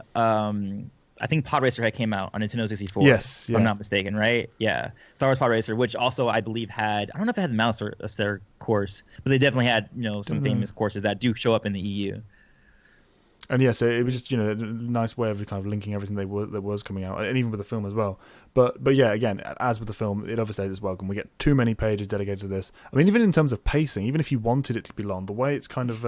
I think Pod Racer had came out on Nintendo 64. Yes, if I'm not mistaken, right? Yeah, Star Wars Pod Racer, which also I believe had, I don't know if it had the Malastare course, but they definitely had some famous courses that do show up in the EU. And so it was just a nice way of kind of linking everything that was coming out, and even with the film as well. But yeah, again, as with the film, it overstays its welcome. We get too many pages dedicated to this. I mean, even in terms of pacing, even if you wanted it to be long, the way it's kind of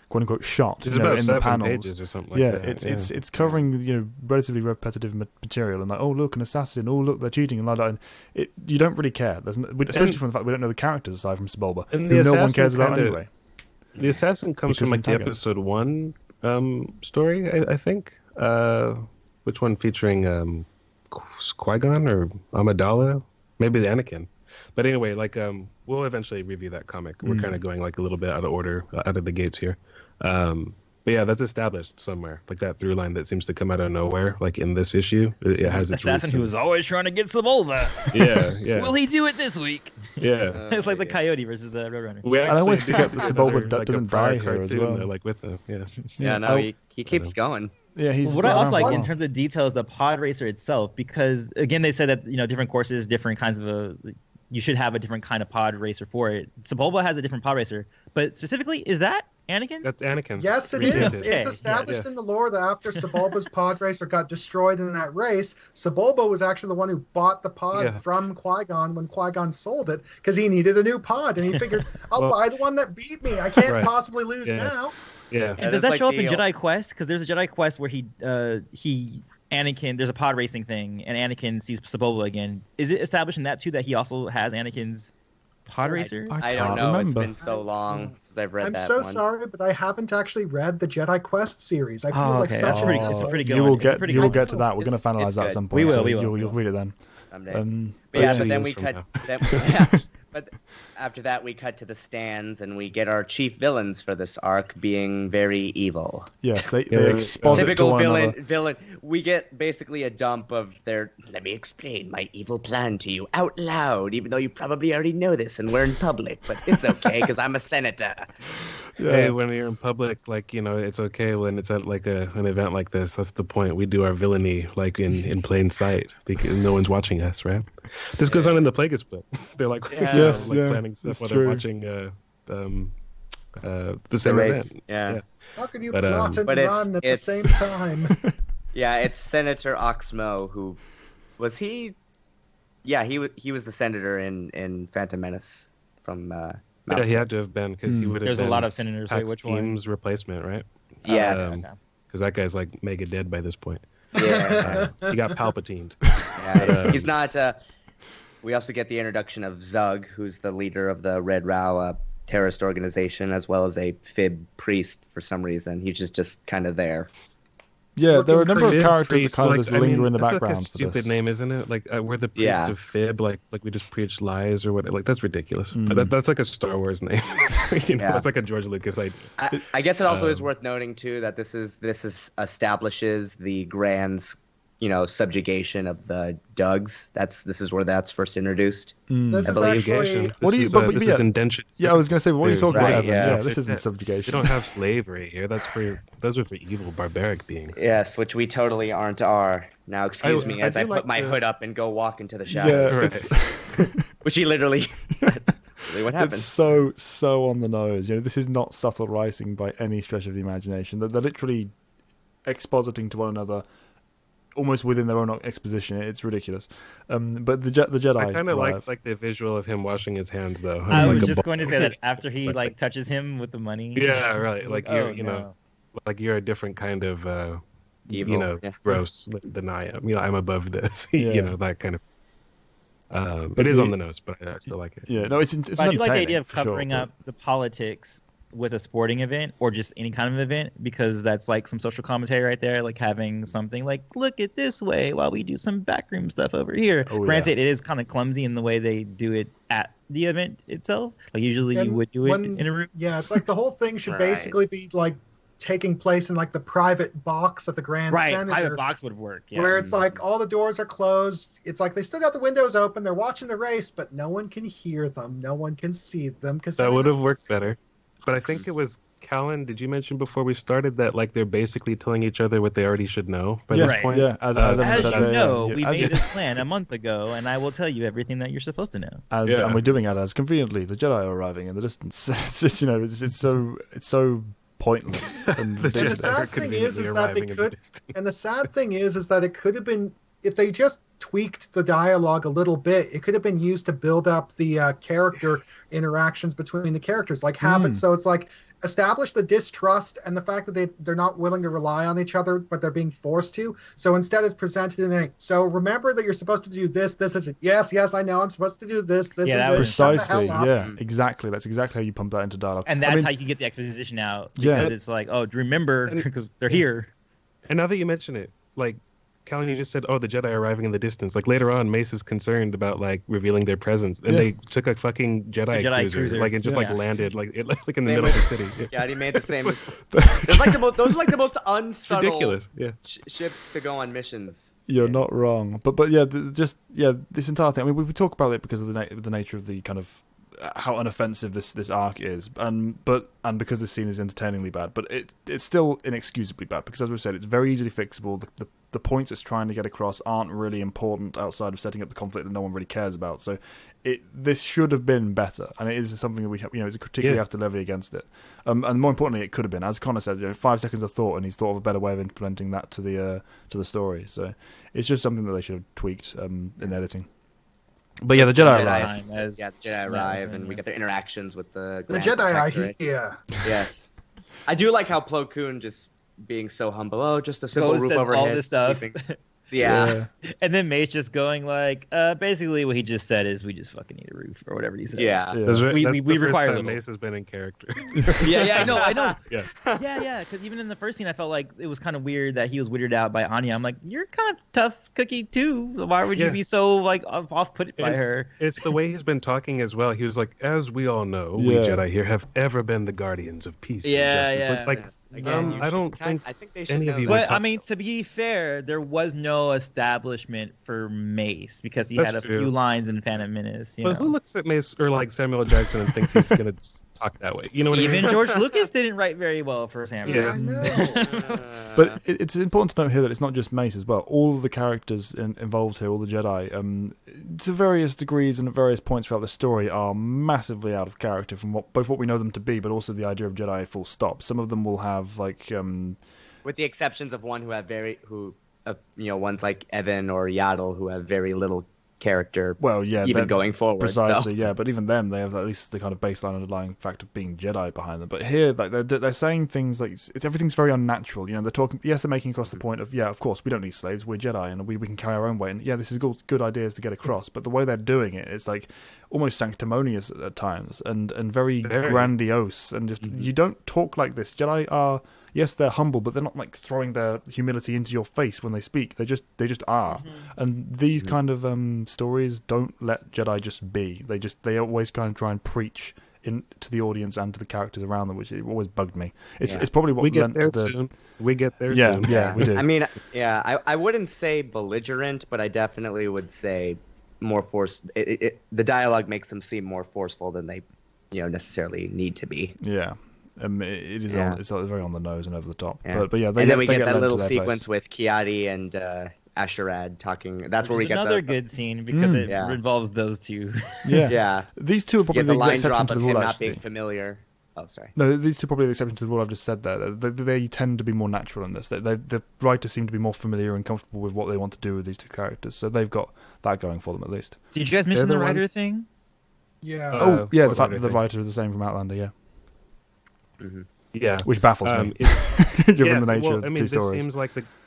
quote unquote shot in the panels pages or something like that. It's covering relatively repetitive material, and like, oh look, an assassin, oh look, they're cheating, and like that. And you don't really care, especially from the fact we don't know the characters aside from Sebulba, who no one cares about anyway. The assassin comes from like the episode 1 story, I think. Which one featuring Qui-Gon or Amidala? Maybe the Anakin. But anyway, like we'll eventually review that comic. We're kind of going like a little bit out of order, out of the gates here. But yeah, that's established somewhere, like that through line that seems to come out of nowhere. Like in this issue, it has its assassin who was always trying to get Sebulba. Yeah. Will he do it this week? Yeah. It's like the Coyote versus the Roadrunner. I always forget that Sebulba doesn't die here as well. Like with him, he keeps going. Yeah, what I also like in terms of details, the pod racer itself, because again they said that different courses, different kinds of you should have a different kind of pod racer for it. Sebulba has a different pod racer, but specifically, is that Anakin? That's Anakin. Yes, it is. It's established in the lore that after Sebulba's pod racer got destroyed in that race, Sebulba was actually the one who bought the pod from Qui-Gon when Qui-Gon sold it because he needed a new pod, and he figured, I'll buy the one that beat me. I can't possibly lose now. Yeah. And does that show up in Jedi Quest? Because there's a Jedi Quest where Anakin, there's a pod racing thing, and Anakin sees Sebulba again. Is it established in that too that he also has Anakin's pod racer? I don't know. It's been so long since I've read that one. I'm so sorry, but I haven't actually read the Jedi Quest series. I feel like it's a pretty good you one. will get to that. We're going to finalize that at some point. We will. You'll read it then. Someday. But Yeah, yeah, but then 2 we years from cut. now. But after that, we cut to the stands, and we get our chief villains for this arc being very evil. yes, they Yeah, exposit to Typical one another. villain. We get basically a dump of their. Let me explain my evil plan to you out loud, even though you probably already know this and we're in public. But it's okay because I'm a senator. Hey, when you're in public, like, it's okay when it's at like an event like this. That's the point. We do our villainy like in plain sight because no one's watching us, right? This goes on in the Plagueis book. They're like, Yes, yeah, planning stuff it's while true. they're watching the same race, event. yeah. How can you But, plot and but run at the it's- same time? Yeah, it's Senator Oxmo who was he? Yeah, he was the senator in Phantom Menace from. Yeah, he had to have been because he would have There's been a lot of senators. Wait, which one? Team's replacement, right? Yes. Because that guy's like mega dead by this point. Yeah. He got Palpatined. Yeah, he's not. We also get the introduction of Zug, who's the leader of the Red Rao terrorist organization, as well as a fib priest for some reason. He's just kind of there. Yeah, there are a number of Fib characters that priest, kind of like, just linger in the that's background like a for stupid this. name, isn't it? Like we're the priest Yeah. of fib, like we just preach lies or what? Like that's ridiculous. Mm. That's like a Star Wars name. Yeah. That's like a George Lucas idea. I guess it also is worth noting too that this establishes the Grand's, subjugation of the Dugs. This is where that's first introduced. This I is believe actually What do you- This but is yeah. indentured. Yeah, I was going to say, what are you talking Right, about, Evan? yeah. Yeah, this isn't You subjugation. don't have slavery here. Those are for evil barbaric beings. Yes, which we totally aren't are. Now, excuse me as I I do put like my the- hood up and go walk into the Yeah, shadows. Right. Which he literally. That's really what happened. it's so on the nose. This is not subtle writing by any stretch of the imagination. They're literally expositing to one another almost within their own exposition. It's ridiculous. But the Jedi. I kind of arrive. like the visual of him washing his hands, though. I Like was a just ball. going to say that after he touches him with the money. Yeah, right. Like you're, Oh, no. like you're a different kind of, Evil, yeah. gross than I am. I'm above this. Yeah. That kind of. But it is the- on the nose, but I still like it. Yeah, no, it's But I do like the idea of for sure, covering but- up the politics with a sporting event or just any kind of event, because that's like some social commentary right there, like having something like, look at this way while we do some backroom stuff over here. Oh, Granted, it is kind of clumsy in the way they do it at the event itself. Like usually you And would do it when- in a room. Yeah, it's like the whole thing should Right. basically be like taking place in like the private box of the Grand Right, Senator. private box would work. Yeah. Where it's like all the doors are closed. It's like they still got the windows open. They're watching the race, but no one can hear them. No one can see them because That would have worked better. But I think it was Callan. Did you mention before we started that like they're basically telling each other what they already should know by this Right. point? Yeah, as Evan As said you there, know, yeah, we as made you- this plan a month ago, and I will tell you everything that you're supposed to know. Yeah. and we're doing it as conveniently the Jedi are arriving in the distance. It's just, it's so pointless. And And the ridiculous. sad thing is conveniently that they arriving in the could, and the sad thing is that it could have been, if they just tweaked the dialogue a little bit, it could have been used to build up the character interactions between the characters. Like have it so it's like establish the distrust and the fact that they're not willing to rely on each other, but they're being forced to. So instead it's presented in a, so remember that you're supposed to do this, this is it. Yes, I know I'm supposed to do this, Yeah, that and was- this. Shut the Precisely, hell up. yeah, exactly. That's exactly how you pump that into dialogue. And I that's mean, how you get the exposition out. Because Yeah. it's like, oh, remember, because they're here. And now that you mention it, like Callan, you just said, "Oh, the Jedi are arriving in the distance." Like later on, Mace is concerned about like revealing their presence, and Yeah. they took a fucking Jedi, cruiser, like it just like Yeah. landed like in the Same middle of the with- city. Yeah, he made the same. It's Those are like the most It's unsubtle ridiculous. Yeah. ships to go on missions. You're not wrong, but yeah, this entire thing. I mean, we talk about it because of the nature of the kind of how unoffensive this arc is, and because this scene is entertainingly bad, but it's still inexcusably bad because, as we've said, it's very easily fixable. The points it's trying to get across aren't really important outside of setting up the conflict that no one really cares about. So this should have been better, and it is something that we it's a critique we have to levy against it. And more importantly, it could have been, as Connor said, 5 seconds of thought, and he's thought of a better way of implementing that to the story. So it's just something that they should have tweaked in editing. But yeah, the Jedi arrive. The Jedi arrive, and we get their interactions with the The Grand Jedi are Protectorate. here. Yes, I do like how Plo Koon just being so humble. Oh, just a simple Goes, roof says overhead. all this stuff. sleeping. Yeah. And then Mace just going like, basically what he just said is we just fucking need a roof or whatever he said. Yeah. That's We the require first time little. Mace has been in character. Yeah, I know. Yeah. Yeah, because even in the first scene, I felt like it was kind of weird that he was weirded out by Anya. I'm like, you're kind of tough cookie too. Why would you be so like off-put by her? It's the way he's been talking as well. He was like, as we all know, we Jedi here have ever been the guardians of peace and justice. Like, Again, I don't think I think they should any of know you. that. But I mean, to be fair, there was no establishment for Mace because he had a few lines in Phantom Menace. But who looks at Mace or like Samuel L. Jackson and thinks he's gonna talk that way? You know what I mean? Even George Lucas didn't write very well for Sam. Yeah. I know. But it's important to note here that it's not just Mace as well. All of the characters involved here, all the Jedi, to various degrees and at various points throughout the story, are massively out of character from both what we know them to be, but also the idea of Jedi full stop. Some of them will have like, with the exceptions of one one's like Evan or Yaddle who have very little character. Well, yeah, even going forward. Precisely, so. yeah. But even them, they have at least the kind of baseline underlying fact of being Jedi behind them. But here, like they're saying things like everything's very unnatural. You know, they're talking. Yes, they're making across the point of of course we don't need slaves. We're Jedi, and we can carry our own way. And this is good ideas to get across. But the way they're doing it, it's like almost sanctimonious at times and very grandiose. And just you don't talk like this. Jedi are. Yes, they're humble, but they're not like throwing their humility into your face when they speak. They just are. And these kind of stories don't let Jedi just be. They always kind of try and preach to the audience and to the characters around them, which it always bugged me. It's probably what we get lent there to the soon. We get there soon. Yeah, we do. I mean, I wouldn't say belligerent, but I definitely would say more force. The dialogue makes them seem more forceful than they, necessarily need to be. Yeah. It is it's very on the nose and over the top. Yeah. But yeah, then we get that led little to their sequence place. with Kiadi and Asherad talking. That's where we get another good scene because it involves those two. Yeah. These two are probably the the line exception drop to of the him rule. not Actually, being familiar. Oh, sorry. no, these two are probably the exception to the rule I've just said there. They tend to be more natural in this. The writers seem to be more familiar and comfortable with what they want to do with these two characters, so they've got that going for them at least. Did you guys mention the writer thing? Yeah. The fact that the writer is the same from Outlander, yeah. Mm-hmm. Yeah, which baffles me, given the nature of the two stories.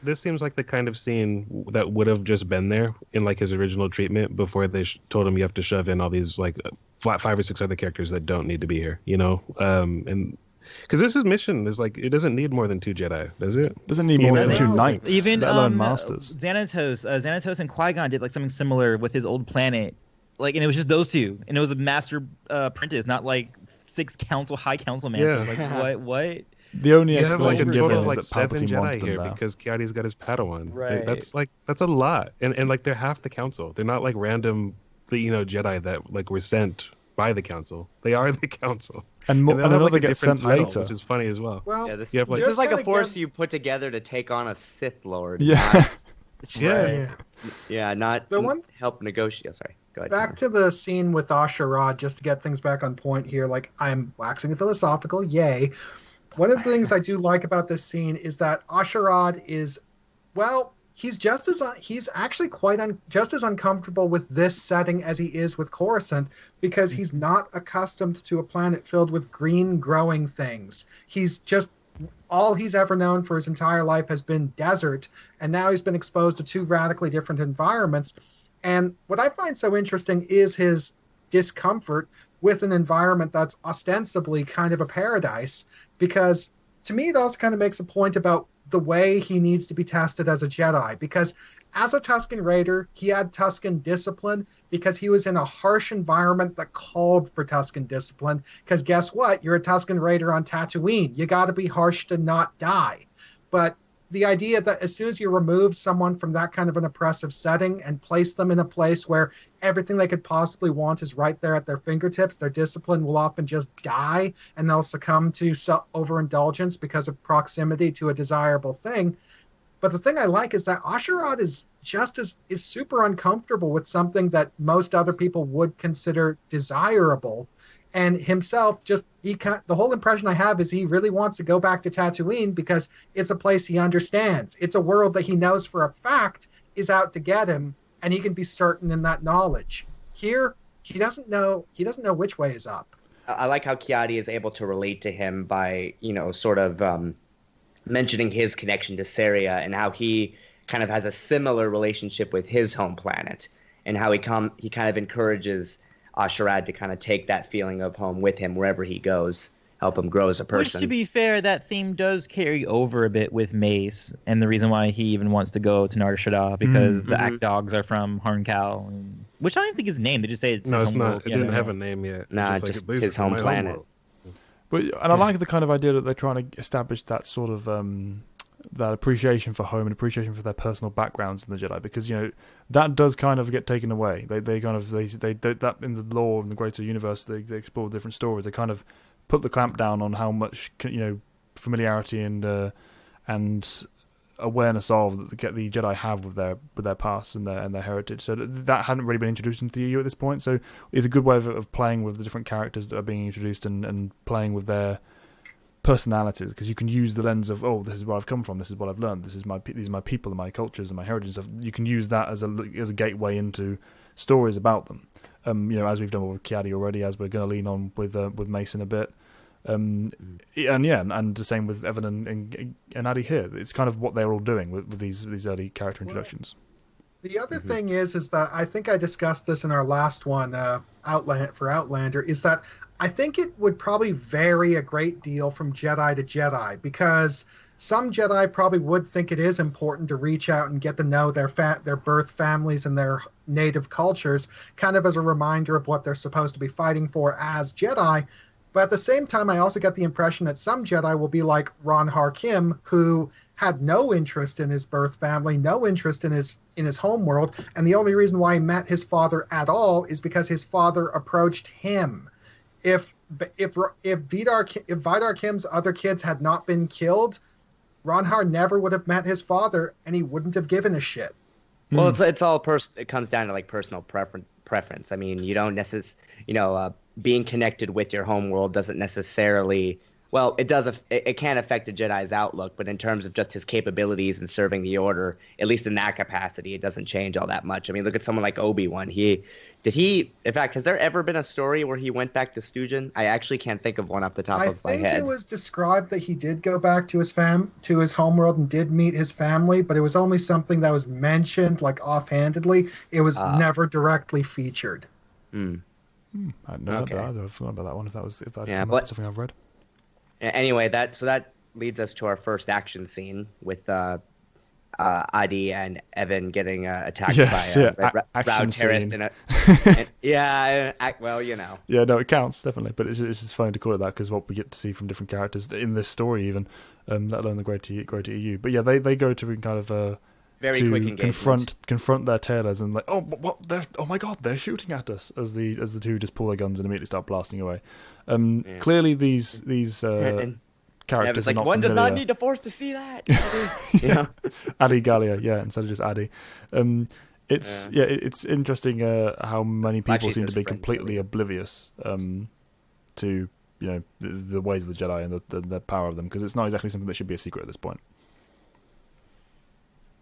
This seems like the kind of scene that would have just been there in like his original treatment before they told him you have to shove in all these like 5 or 6 other characters that don't need to be here, and because this mission is like it doesn't need more than 2 Jedi, does it? Doesn't need more than 2 knights, even let alone masters. Xanatos and Qui-Gon did like something similar with his old planet, like, and it was just those two, and it was a master apprentice, not like 6 high council masters. Like what? The only explanation given is that Palpatine Jedi wanted them here there because Kiadi's got his Padawan. Right. That's a lot, and like they're half the council. They're not like random, Jedi that like were sent by the council. They are the council, and another gets sent title, later, which is funny as well. Well, this is like a force you put together to take on a Sith Lord. Yeah. Not help negotiate. Sorry. Go ahead. Back to the scene with Asherad, just to get things back on point here. Like, I'm waxing philosophical, yay. One of the things I do like about this scene is that Asherad is, he's actually just as uncomfortable with this setting as he is with Coruscant, because he's not accustomed to a planet filled with green growing things. All he's ever known for his entire life has been desert, and now he's been exposed to 2 radically different environments. And what I find so interesting is his discomfort with an environment that's ostensibly kind of a paradise, because to me it also kind of makes a point about the way he needs to be tested as a Jedi, because as a Tusken Raider, he had Tusken discipline because he was in a harsh environment that called for Tusken discipline, because guess what? You're a Tusken Raider on Tatooine. You got to be harsh to not die. But the idea that as soon as you remove someone from that kind of an oppressive setting and place them in a place where everything they could possibly want is right there at their fingertips, their discipline will often just die, and they'll succumb to overindulgence because of proximity to a desirable thing. But the thing I like is that Asherad is super uncomfortable with something that most other people would consider desirable. And himself, the whole impression I have is he really wants to go back to Tatooine because it's a place he understands. It's a world that he knows for a fact is out to get him, and he can be certain in that knowledge. Here, he doesn't know which way is up. I like how Kiadi is able to relate to him by, sort of mentioning his connection to Saria and how he kind of has a similar relationship with his home planet, and how he kind of encourages Sharad to kind of take that feeling of home with him wherever he goes, help him grow as a person. Which, to be fair, that theme does carry over a bit with Mace, and the reason why he even wants to go to Nar Shaddaa, because the Act Dogs are from Harncal, which I don't even think is named. They just say it's his home world. It didn't have a name yet. Nah, just his home planet. I like the kind of idea that they're trying to establish that sort of that appreciation for home and appreciation for their personal backgrounds in the Jedi, because that does kind of get taken away. They kind of they that in the lore in the greater universe they explore different stories. They kind of put the clamp down on how much familiarity and awareness of that the Jedi have with their past and their heritage. So that hadn't really been introduced into the EU at this point. So it's a good way of playing with the different characters that are being introduced and playing with their personalities, because you can use the lens of, this is where I've come from, this is what I've learned, these are my people and my cultures and my heritage and stuff. You can use that as a gateway into stories about them. As we've done with Kiadi already, as we're going to lean on with Mason a bit. And the same with Evan and Addy here. It's kind of what they're all doing with these early character introductions. The other thing is that I think I discussed this in our last one, Outlander, is that I think it would probably vary a great deal from Jedi to Jedi, because some Jedi probably would think it is important to reach out and get to know their birth families and their native cultures, kind of as a reminder of what they're supposed to be fighting for as Jedi. But at the same time, I also get the impression that some Jedi will be like Ron Harkim, who had no interest in his birth family, no interest in his home world, and the only reason why he met his father at all is because his father approached him. If Vidar Kim's other kids had not been killed, Ron Har never would have met his father, and he wouldn't have given a shit. Well, it's all it comes down to like personal preference. I mean, you don't necessarily, being connected with your home world doesn't necessarily. Well, it does. It can affect a Jedi's outlook, but in terms of just his capabilities in serving the Order, at least in that capacity, it doesn't change all that much. I mean, look at someone like Obi-Wan. In fact, has there ever been a story where he went back to Stugin? I actually can't think of one off the top of my head. I think it was described that he did go back to his home world and did meet his family, but it was only something that was mentioned, like offhandedly. It was never directly featured. I didn't know that either. I've forgotten about that one. If that's something I've read. Anyway, that leads us to our first action scene with Adi and Evan getting attacked by Raud terrorist. Yeah, no, it counts definitely, but it's just funny to call it that because what we get to see from different characters in this story, even let alone the greater EU. But yeah, they go to kind of very quick engagement. confront their tailors and like, oh my god, they're shooting at us as the two just pull their guns and immediately start blasting away. Clearly these characters are not one familiar. does not need to force to see that. Adi Gallia, instead of just Adi. It's interesting how many people seem to be completely oblivious to the ways of the Jedi and the power of them, because it's not exactly something that should be a secret at this point.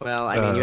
Well, I mean, you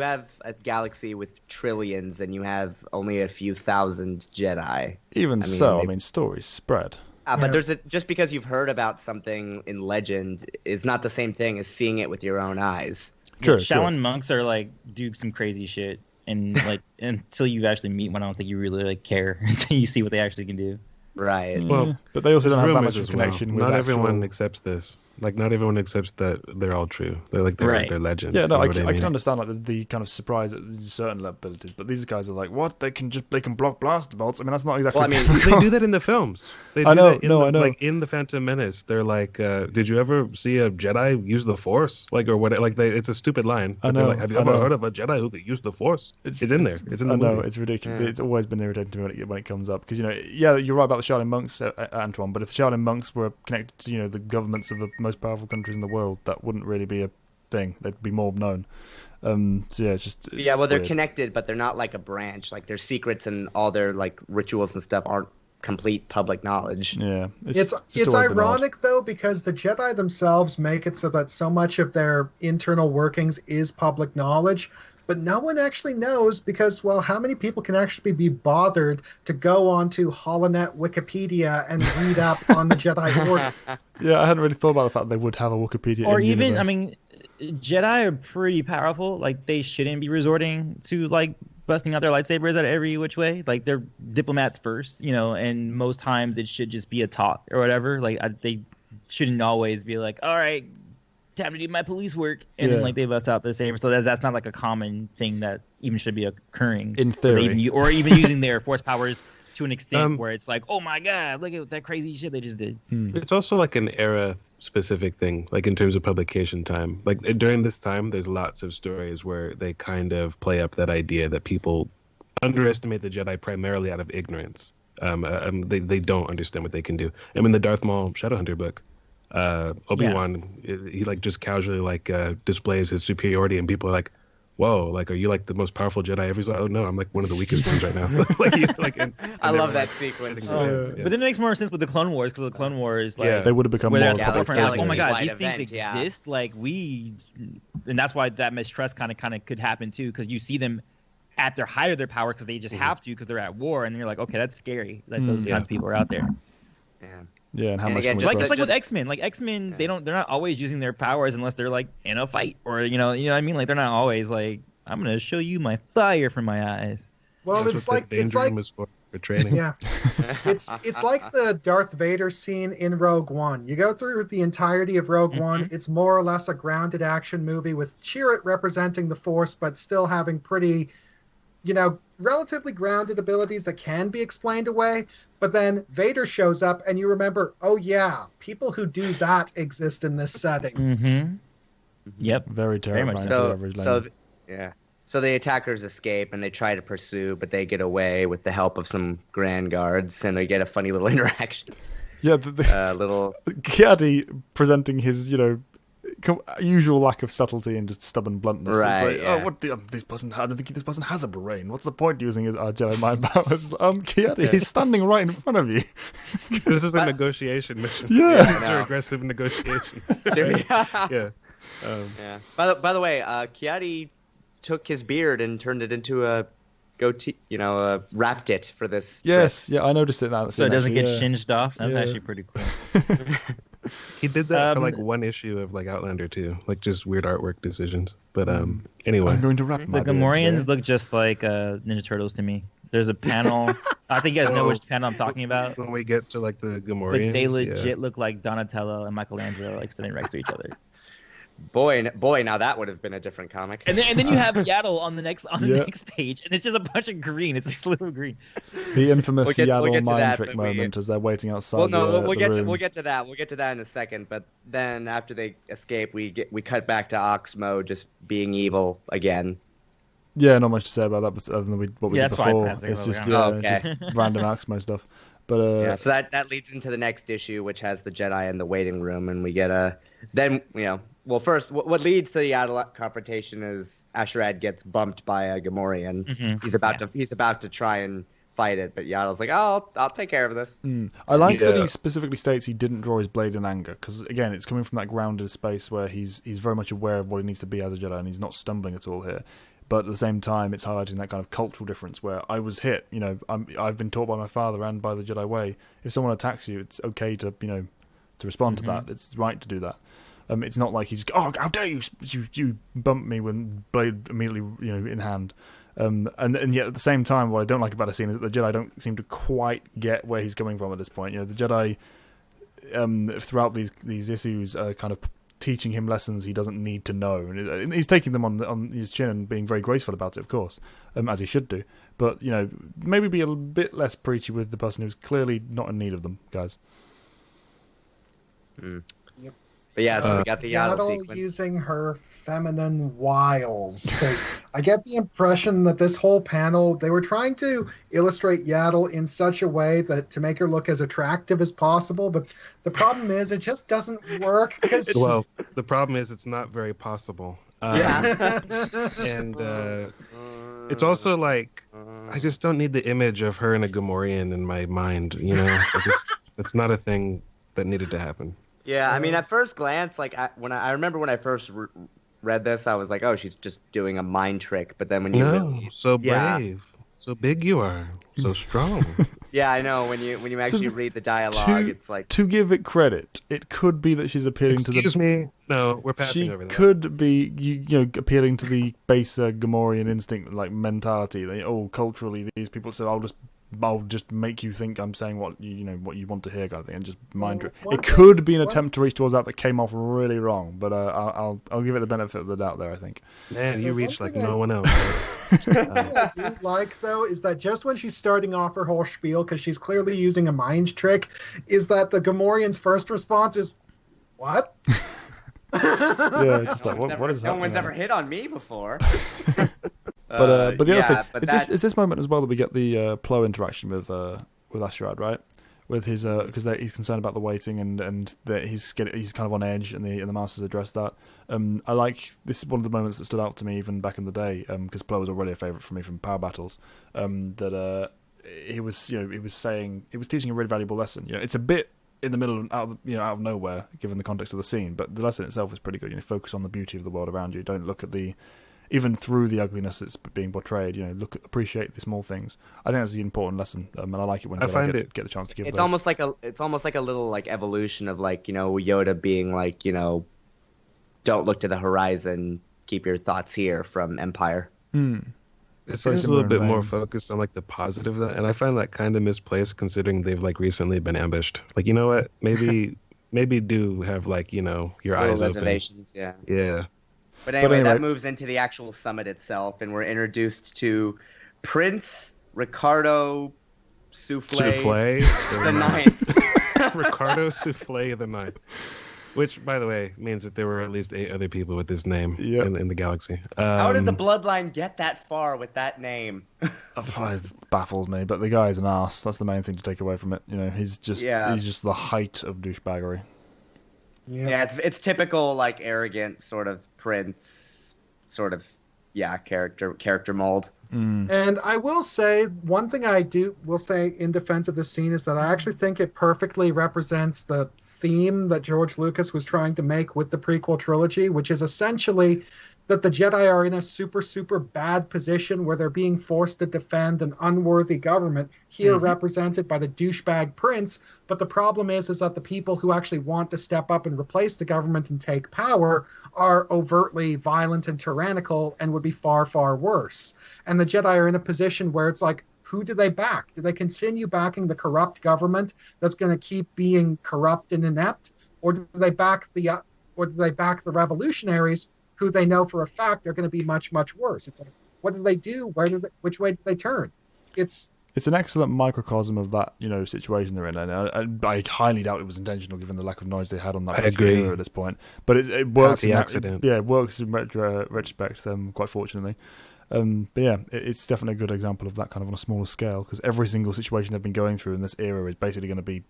have a galaxy with trillions, and you have only a few thousand Jedi. I mean, stories spread. But just because you've heard about something in legend is not the same thing as seeing it with your own eyes. True. Shaolin monks are like do some crazy shit, and like until you actually meet one, I don't think you really care until you see what they actually can do. Right. Well, but they also don't have that much of a connection with not everyone accepts this. Like, not everyone accepts that they're all true. They're like they're legends. Yeah, no, I can understand like the kind of surprise at certain abilities, but these guys are like, what? They can block blast bolts. I mean, that's not exactly. Well, I mean, they do that in the films. I know. Like in the Phantom Menace, they're like, "Did you ever see a Jedi use the Force?" Like, or what? Like, it's a stupid line. I know. Like, have you ever heard of a Jedi who could use the Force? It's in there. It's in the movie. I know. It's ridiculous. Yeah. It's always been irritating to me when it comes up because you're right about the Shaolin monks, Antoine. But if the Shaolin monks were connected to the governments of the most powerful countries in the world, that wouldn't really be a thing. They'd be more known. It's just well, they're connected, but they're not like a branch. Like their secrets and all their like rituals and stuff aren't complete public knowledge. Yeah, it's ironic though, because the Jedi themselves make it so that so much of their internal workings is public knowledge, but no one actually knows because, well, how many people can actually be bothered to go onto Holonet Wikipedia and read up on the Jedi Order? Yeah, I hadn't really thought about the fact they would have a Wikipedia. Or even, universe. I mean, Jedi are pretty powerful. Like they shouldn't be resorting to like busting out their lightsabers at every which way. Like they're diplomats first, and most times it should just be a talk or whatever. Like they shouldn't always be like, all right, time to do my police work, and then like they bust out their saber. So that's not like a common thing that even should be occurring in theory, or even using their force powers to an extent where it's like, oh my god, look at that crazy shit they just did. It's also like an era specific thing, like in terms of publication time. Like during this time, there's lots of stories where they kind of play up that idea that people underestimate the Jedi primarily out of ignorance. They don't understand what they can do. I mean, the Darth Maul Shadowhunter book, Obi-Wan, he like just casually like displays his superiority, and people are like, whoa, like, are you like the most powerful Jedi ever? He's like, oh no, I'm like one of the weakest ones right now. I love that sequence. But then it makes more sense with the Clone Wars, because the Clone Wars, like, they would have become more public. Like, oh my god, these things exist. Like and that's why that mistrust kind of could happen too, because you see them at their height of their power because they just have to, because they're at war, and you're like, okay, that's scary. Like those kinds of people are out there. Yeah, and how much again, it's like with X-Men. Like X-Men, they're not always using their powers unless they're like in a fight, or you know what I mean. Like they're not always like, I'm gonna show you my fire from my eyes. Well, that's it's like for training. Yeah, it's like the Darth Vader scene in Rogue One. You go through the entirety of Rogue One. It's more or less a grounded action movie with Chirrut representing the Force, but still having pretty, relatively grounded abilities that can be explained away. But then Vader shows up and you remember, oh yeah, people who do that exist in this setting. Yep. Very terrifying. So the attackers escape and they try to pursue, but they get away with the help of some Grand Guards, and they get a funny little interaction. Yeah, little Kiadi presenting his, usual lack of subtlety and just stubborn bluntness. Right, it's like, this person, I don't think this person has a brain. What's the point using his Jedi mind powers? Kiadi, he's standing right in front of you. This is a negotiation mission. Yeah. These are aggressive negotiations. Yeah. By the way, Kiadi took his beard and turned it into a goatee, wrapped it for this. Yes, I noticed it now. So it doesn't get singed off. That's actually pretty cool. He did that for like one issue of like Outlander too, like just weird artwork decisions. But anyway, I'm going to wrap my the Gamorreans look just like Ninja Turtles to me. There's a panel. I think you guys know which panel I'm talking about. When we get to like the Gamorreans, but they legit look like Donatello and Michelangelo, like standing next to each other. Boy, now that would have been a different comic. And then you have Yaddle on the next page, and it's just a bunch of green. It's a slew of green. The infamous Yaddle mind trick moment as they're waiting outside. We'll get to that. We'll get to that in a second. But then after they escape, we cut back to Oxmo just being evil again. Yeah, not much to say about that, but other than what we did before, it's just just random Oxmo stuff. But so that leads into the next issue, which has the Jedi in the waiting room, and we get Well, first, what leads to the Yaddle confrontation is Asherad gets bumped by a Gamorrean. He's about to try and fight it, but Yaddle's like, "Oh, I'll take care of this." I like that he specifically states he didn't draw his blade in anger, because again, it's coming from that grounded space where he's very much aware of what he needs to be as a Jedi, and he's not stumbling at all here. But at the same time, it's highlighting that kind of cultural difference where I was hit. I've been taught by my father and by the Jedi way. If someone attacks you, it's okay to to respond to that. It's right to do that. It's not like he's how dare you bump me when blade immediately in hand. And yet at the same time, what I don't like about the scene is that the Jedi don't seem to quite get where he's coming from at this point. The Jedi throughout these issues are kind of teaching him lessons he doesn't need to know, and he's taking them on his chin and being very graceful about it, of course, as he should do. But maybe be a bit less preachy with the person who's clearly not in need of them, guys. Yep. But yeah, so we got the Yaddle sequence. Using her feminine wiles, because I get the impression that this whole panel, they were trying to illustrate Yaddle in such a way that to make her look as attractive as possible, but the problem is it just doesn't work. The problem is it's not very possible. And it's also like, I just don't need the image of her and a Gamorrean in my mind, it's not a thing that needed to happen. Yeah, I mean, at first glance, like I remember when I first read this, I was like, "Oh, she's just doing a mind trick." But then when you so brave. So big you are, so strong. Yeah, I know. When you actually read the dialogue, it's like to give it credit, it could be that she's appealing to the. Excuse me. No, we're passing over that. She could be, appealing to the baser Gamorrean instinct, like mentality. Culturally, these people said, I'll just make you think I'm saying what you want to hear, kind of thing, and just mind you. It could be an attempt to reach towards that came off really wrong, but I'll give it the benefit of the doubt there. I think. Man, you reached like no one else. What I do like though is that just when she's starting off her whole spiel, because she's clearly using a mind trick, is that the Gamorrean's first response is, "What?" Yeah, just like what is happening? No one's ever hit on me before. But the other thing, it's this moment as well that we get the Plo interaction with Astrad, right? With his because he's concerned about the waiting and that he's kind of on edge, and the masters address that. I like this is one of the moments that stood out to me even back in the day, because Plo was already a favorite for me from Power Battles. That he was teaching a really valuable lesson. It's a bit in the middle, out of nowhere, given the context of the scene, but the lesson itself is pretty good. Focus on the beauty of the world around you. Don't look at even through the ugliness that's being portrayed. Appreciate the small things. I think that's an important lesson, and I like it when Jedi get the chance to give. It's almost like a little like evolution of Yoda being like don't look to the horizon, keep your thoughts here from Empire. It seems a little bit more focused on like the positive, and I find that kind of misplaced considering they've like recently been ambushed. Like, you know what? Maybe do have like your eyes reservations, open. Yeah. But anyway, that moves into the actual summit itself, and we're introduced to Prince Ricardo Souffle the Ninth. Ricardo Souffle the Ninth. Which, by the way, means that there were at least 8 other people with this name in the galaxy. How did the bloodline get that far with that name? It baffles me, but the guy's an arse. That's the main thing to take away from it. He's just the height of douchebaggery. Yeah, it's typical like arrogant sort of prince, character mold. And I will say one thing will say in defense of this scene is that I actually think it perfectly represents the theme that George Lucas was trying to make with the prequel trilogy, which is essentially that the Jedi are in a super, super bad position where they're being forced to defend an unworthy government, here represented by the douchebag prince. But the problem is that the people who actually want to step up and replace the government and take power are overtly violent and tyrannical and would be far, far worse. And the Jedi are in a position where it's like, who do they back? Do they continue backing the corrupt government that's going to keep being corrupt and inept, or do they back the revolutionaries, who they know for a fact are going to be much, much worse? It's like, what do they do? Which way do they turn? It's an excellent microcosm of that situation they're in, and I highly doubt it was intentional given the lack of knowledge they had on that computer at this point. But it works. It works in retrospect. Quite fortunately. But yeah, it's definitely a good example of that kind of on a smaller scale, because every single situation they've been going through in this era is basically going to be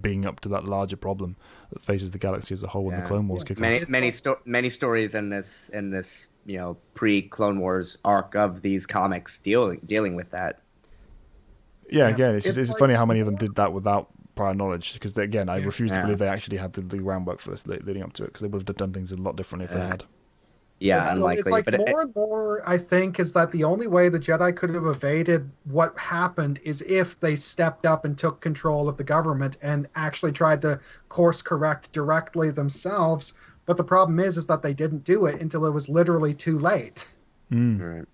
being up to that larger problem that faces the galaxy as a whole when the Clone Wars kick off. Many stories in this pre-Clone Wars arc of these comics dealing with that. Yeah, again, it's funny how many of them did that without prior knowledge, because again, I refuse to believe they actually had the groundwork for this leading up to it, because they would have done things a lot differently if they had. Yeah, unlikely. It's like more and more, I think, is that the only way the Jedi could have evaded what happened is if they stepped up and took control of the government and actually tried to course correct directly themselves. But the problem is that they didn't do it until it was literally too late. Right.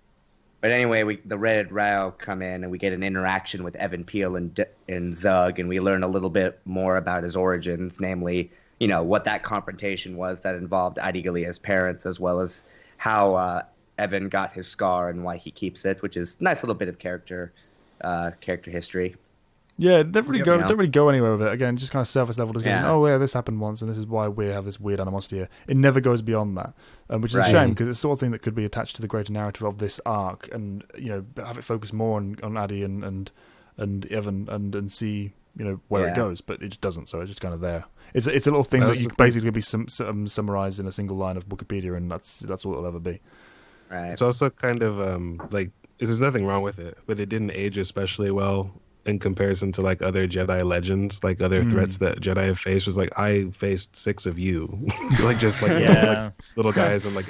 But anyway, the Red Rao come in, and we get an interaction with Evan Peel and Zug, and we learn a little bit more about his origins, namely, what that confrontation was that involved Adi Galia's parents, as well as how Evan got his scar and why he keeps it, which is a nice little bit of character history. Yeah, don't really go anywhere with it. Again, just kind of surface level. Just going, this happened once, and this is why we have this weird animosity here. It never goes beyond that, which is a shame, because it's the sort of thing that could be attached to the greater narrative of this arc, and have it focus more on Adi and Evan and see where it goes. But it just doesn't. So it's just kind of there. It's a little thing that you basically be summarized in a single line of Wikipedia, and that's all it'll ever be. Right. It's also kind of there's nothing wrong with it, but it didn't age especially well in comparison to like other Jedi legends, like other threats that Jedi have faced. Was like, I faced 6 of you, like little guys. I'm like,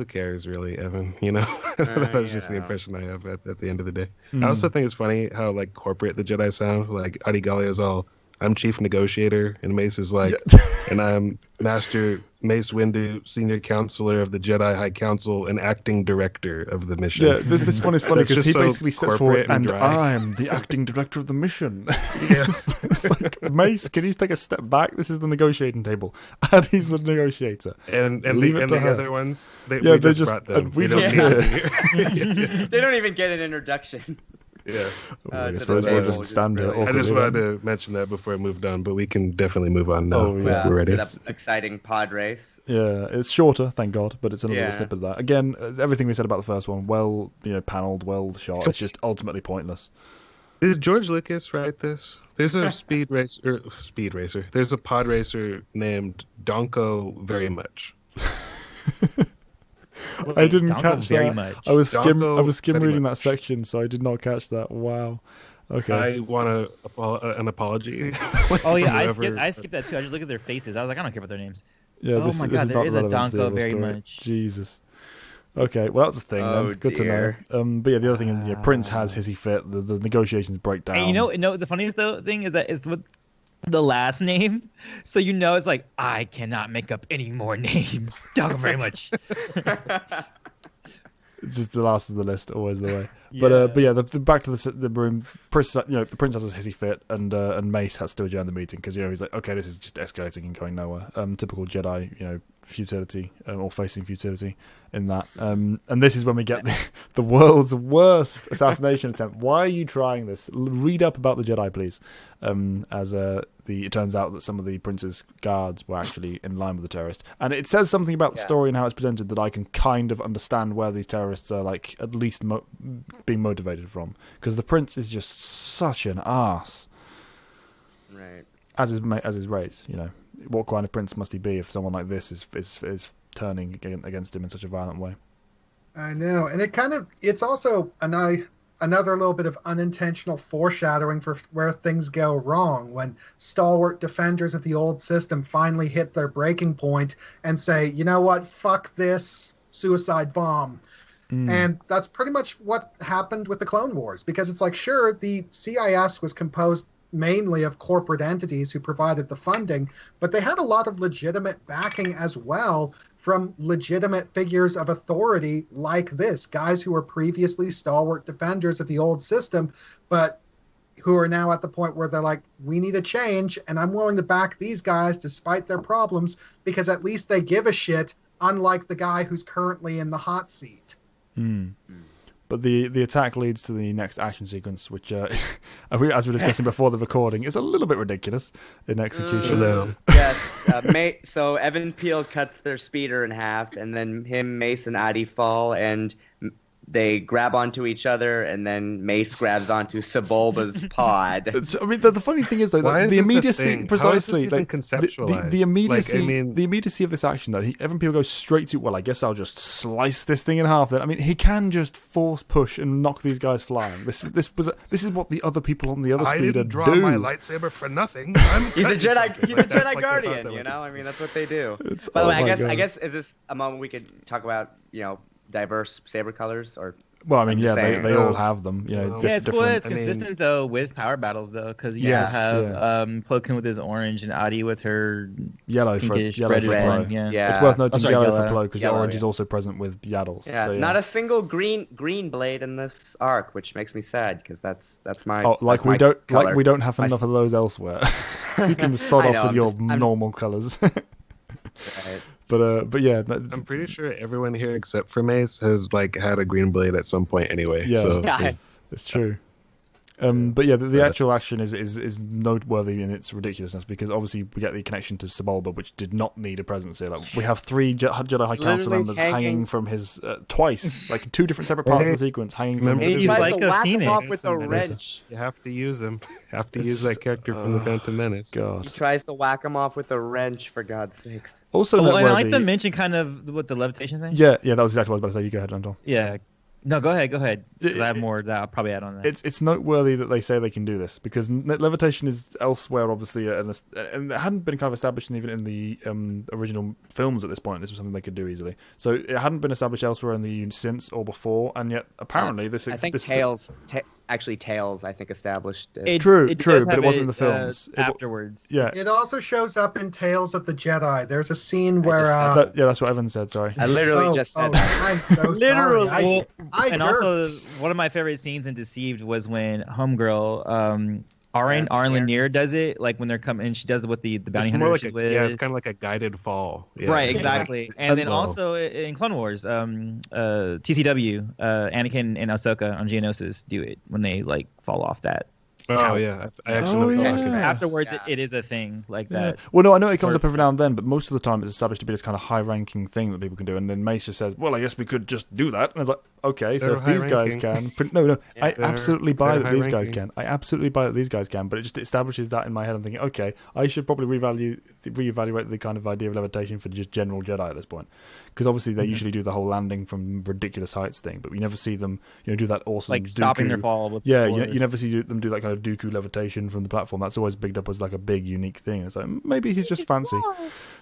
who cares really, Evan? You know, that's just the impression I have at the end of the day. I also think it's funny how like corporate the Jedi sound. Like Adi Gallia's all, "I'm chief negotiator," and Mace is like, "And I'm Master Mace Windu, senior counselor of the Jedi High Council and acting director of the mission." Yeah, this one is funny because he so basically steps forward and dry. I'm the acting director of the mission. Yes. It's like, Mace, can you take a step back? This is the negotiating table. And he's the negotiator. And Leave it and to the her. other ones, they Yeah, they just just- brought them. and we They don't just- need to be here. They don't even get an introduction. Yeah. I to suppose the we'll table, just which is stand here brilliant. I just awkwardly wanted to mention that before I moved on, but we can definitely move on now Oh, yeah. if we're ready. To that exciting pod race. Yeah, it's shorter, thank God, but it's another Yeah. little snippet of that. Again, everything we said about the first one, well, paneled, well shot. It's just ultimately pointless. Did George Lucas write this? There's a speed racer. There's a pod racer named Donko Very Much. I didn't Donko catch very that. much. I was skim Donko very reading that much. section, so I did not catch that. Wow. Okay. I want an apology. Oh yeah, Whoever- I skipped that too. I just looked at their faces. I was like, I don't care about their names. Yeah, Oh this, my this God, is there not is a relevant to the Donko overall very story. much. Jesus. Okay, well that's the thing. Oh, then. Good dear. to know. But yeah, the other thing is, Prince has hissy fit. The negotiations break down. And the funniest thing is that it's with the last name, so it's like I cannot make up any more names. Donko very much. It's just the last of the list, always the way. Yeah. But yeah, the back to the room. Prince, the prince has a hissy fit, and Mace has to adjourn the meeting because he's like, okay, this is just escalating and going nowhere. Typical Jedi, futility or facing futility in that. And this is when we get the world's worst assassination attempt. Why are you trying this? Read up about the Jedi, please. It turns out that some of the prince's guards were actually in line with the terrorists, and it says something about the story and how it's presented that I can kind of understand where these terrorists are like at least being motivated from, because the prince is just such an ass, Right. as is Reyes. What kind of prince must he be if someone like this is turning against him in such a violent way? I know, and it's also another little bit of unintentional foreshadowing for where things go wrong when stalwart defenders of the old system finally hit their breaking point and say, you know what, fuck this suicide bomb. And that's pretty much what happened with the Clone Wars, because it's like, sure, the CIS was composed mainly of corporate entities who provided the funding, but they had a lot of legitimate backing as well from legitimate figures of authority like this, guys who were previously stalwart defenders of the old system, but who are now at the point where they're like, we need a change, and I'm willing to back these guys despite their problems, because at least they give a shit, unlike the guy who's currently in the hot seat. But the attack leads to the next action sequence, which, as we were discussing before the recording, is a little bit ridiculous in execution. Yes. So Evan Peel cuts their speeder in half, and then Mace, and Adi fall, and they grab onto each other, and then Mace grabs onto Sebulba's pod. The funny thing is, though, Why that is the this a immediacy, thing? precisely, How is this even conceptualized? the immediacy, Like, I mean- the immediacy of this action, though, Evan Peel goes straight to, well, I guess I'll just slice this thing in half. Then, he can just force push and knock these guys flying. This is what the other people on the other I speeder didn't draw do. my lightsaber for nothing. He's a Jedi Guardian, that's what they do. By the way, I guess is this a moment we could talk about, diverse saber colors or. Well, I'm just saying. they all have them. Yeah, it's cool. different. It's consistent though with power battles though, because you Yes, have yeah. Plo Koon with his orange and Adi with her Yellow for pinkish, Plo. red. Yeah. It's worth noting sorry, yellow yellow. for Plo because Yellow, orange yeah. is also present with Yaddles. Yeah, So, not a single green blade in this arc, which makes me sad because that's my. Oh, that's my color. we don't have My enough of those elsewhere. You can sod I off know, with I'm your just- I'm- normal colors. Right. But yeah, I'm pretty sure everyone here except for Mace has had a green blade at some point anyway. Yeah. So Yeah. there's- it's true. But yeah, the actual action is noteworthy in its ridiculousness because obviously we get the connection to Sebulba, which did not need a presence here. We have three Jedi High Council Literally members hanging from his twice, two different separate parts of the sequence, hanging from Remember And his. he He's tries like to a whack him phoenix. off with a And wrench. you have to use him. Have to It's use that character from the Phantom Menace. God. He tries to whack him off with a wrench, for God's sakes. Also, Oh, and I noteworthy- like to mention kind of what the levitation thing. yeah, that was exactly what I was about to say. You go ahead, Anton. Yeah, No, go ahead. 'Cause I have It- more that I'll probably add on that. It's noteworthy that they say they can do this because levitation is elsewhere, obviously, and it hadn't been kind of established even in the original films at this point. This was something they could do easily. So it hadn't been established elsewhere in the since or before, and yet apparently I think Tails, I think established it. True, does but it have wasn't in the films. Afterwards. Yeah, It also shows up in Tales of the Jedi. There's a scene where that's what Evan said. Sorry. I literally just said that. I'm so Literally. sorry. And also, derped. one of my favorite scenes in Deceived was when Homegirl, Arn Lanier. Lanier does it, like when they're coming, and she does it with the bounty It's hunter more like she's a, with. yeah, it's kind of like a guided fall. Yeah. Right, exactly. And then Well. also in Clone Wars, TCW, Anakin and Ahsoka on Geonosis do it when they like fall off that. Oh yeah, I actually Oh, never yeah. watched it. Afterwards, Yeah. it is a thing like Yeah. that. Well, no, I know it comes Or- up every now and then, but most of the time it's established to be this kind of high-ranking thing that people can do. And then Mace just says, "Well, I guess we could just do that." And I was like, "Okay, so They're if these guys high-ranking. can, no, I they're- absolutely buy they're that these guys high-ranking. can. I absolutely buy that these guys can." But it just establishes that in my head. I'm thinking, okay, I should probably reevaluate the kind of idea of levitation for just general Jedi at this point, because obviously they usually do the whole landing from ridiculous heights thing, but we never see them, do that awesome Like stopping Dooku- their fall with Yeah, the you force. never see them do that kind of Dooku levitation from the platform. That's always bigged up as like a big, unique thing. It's like, maybe he's just fancy.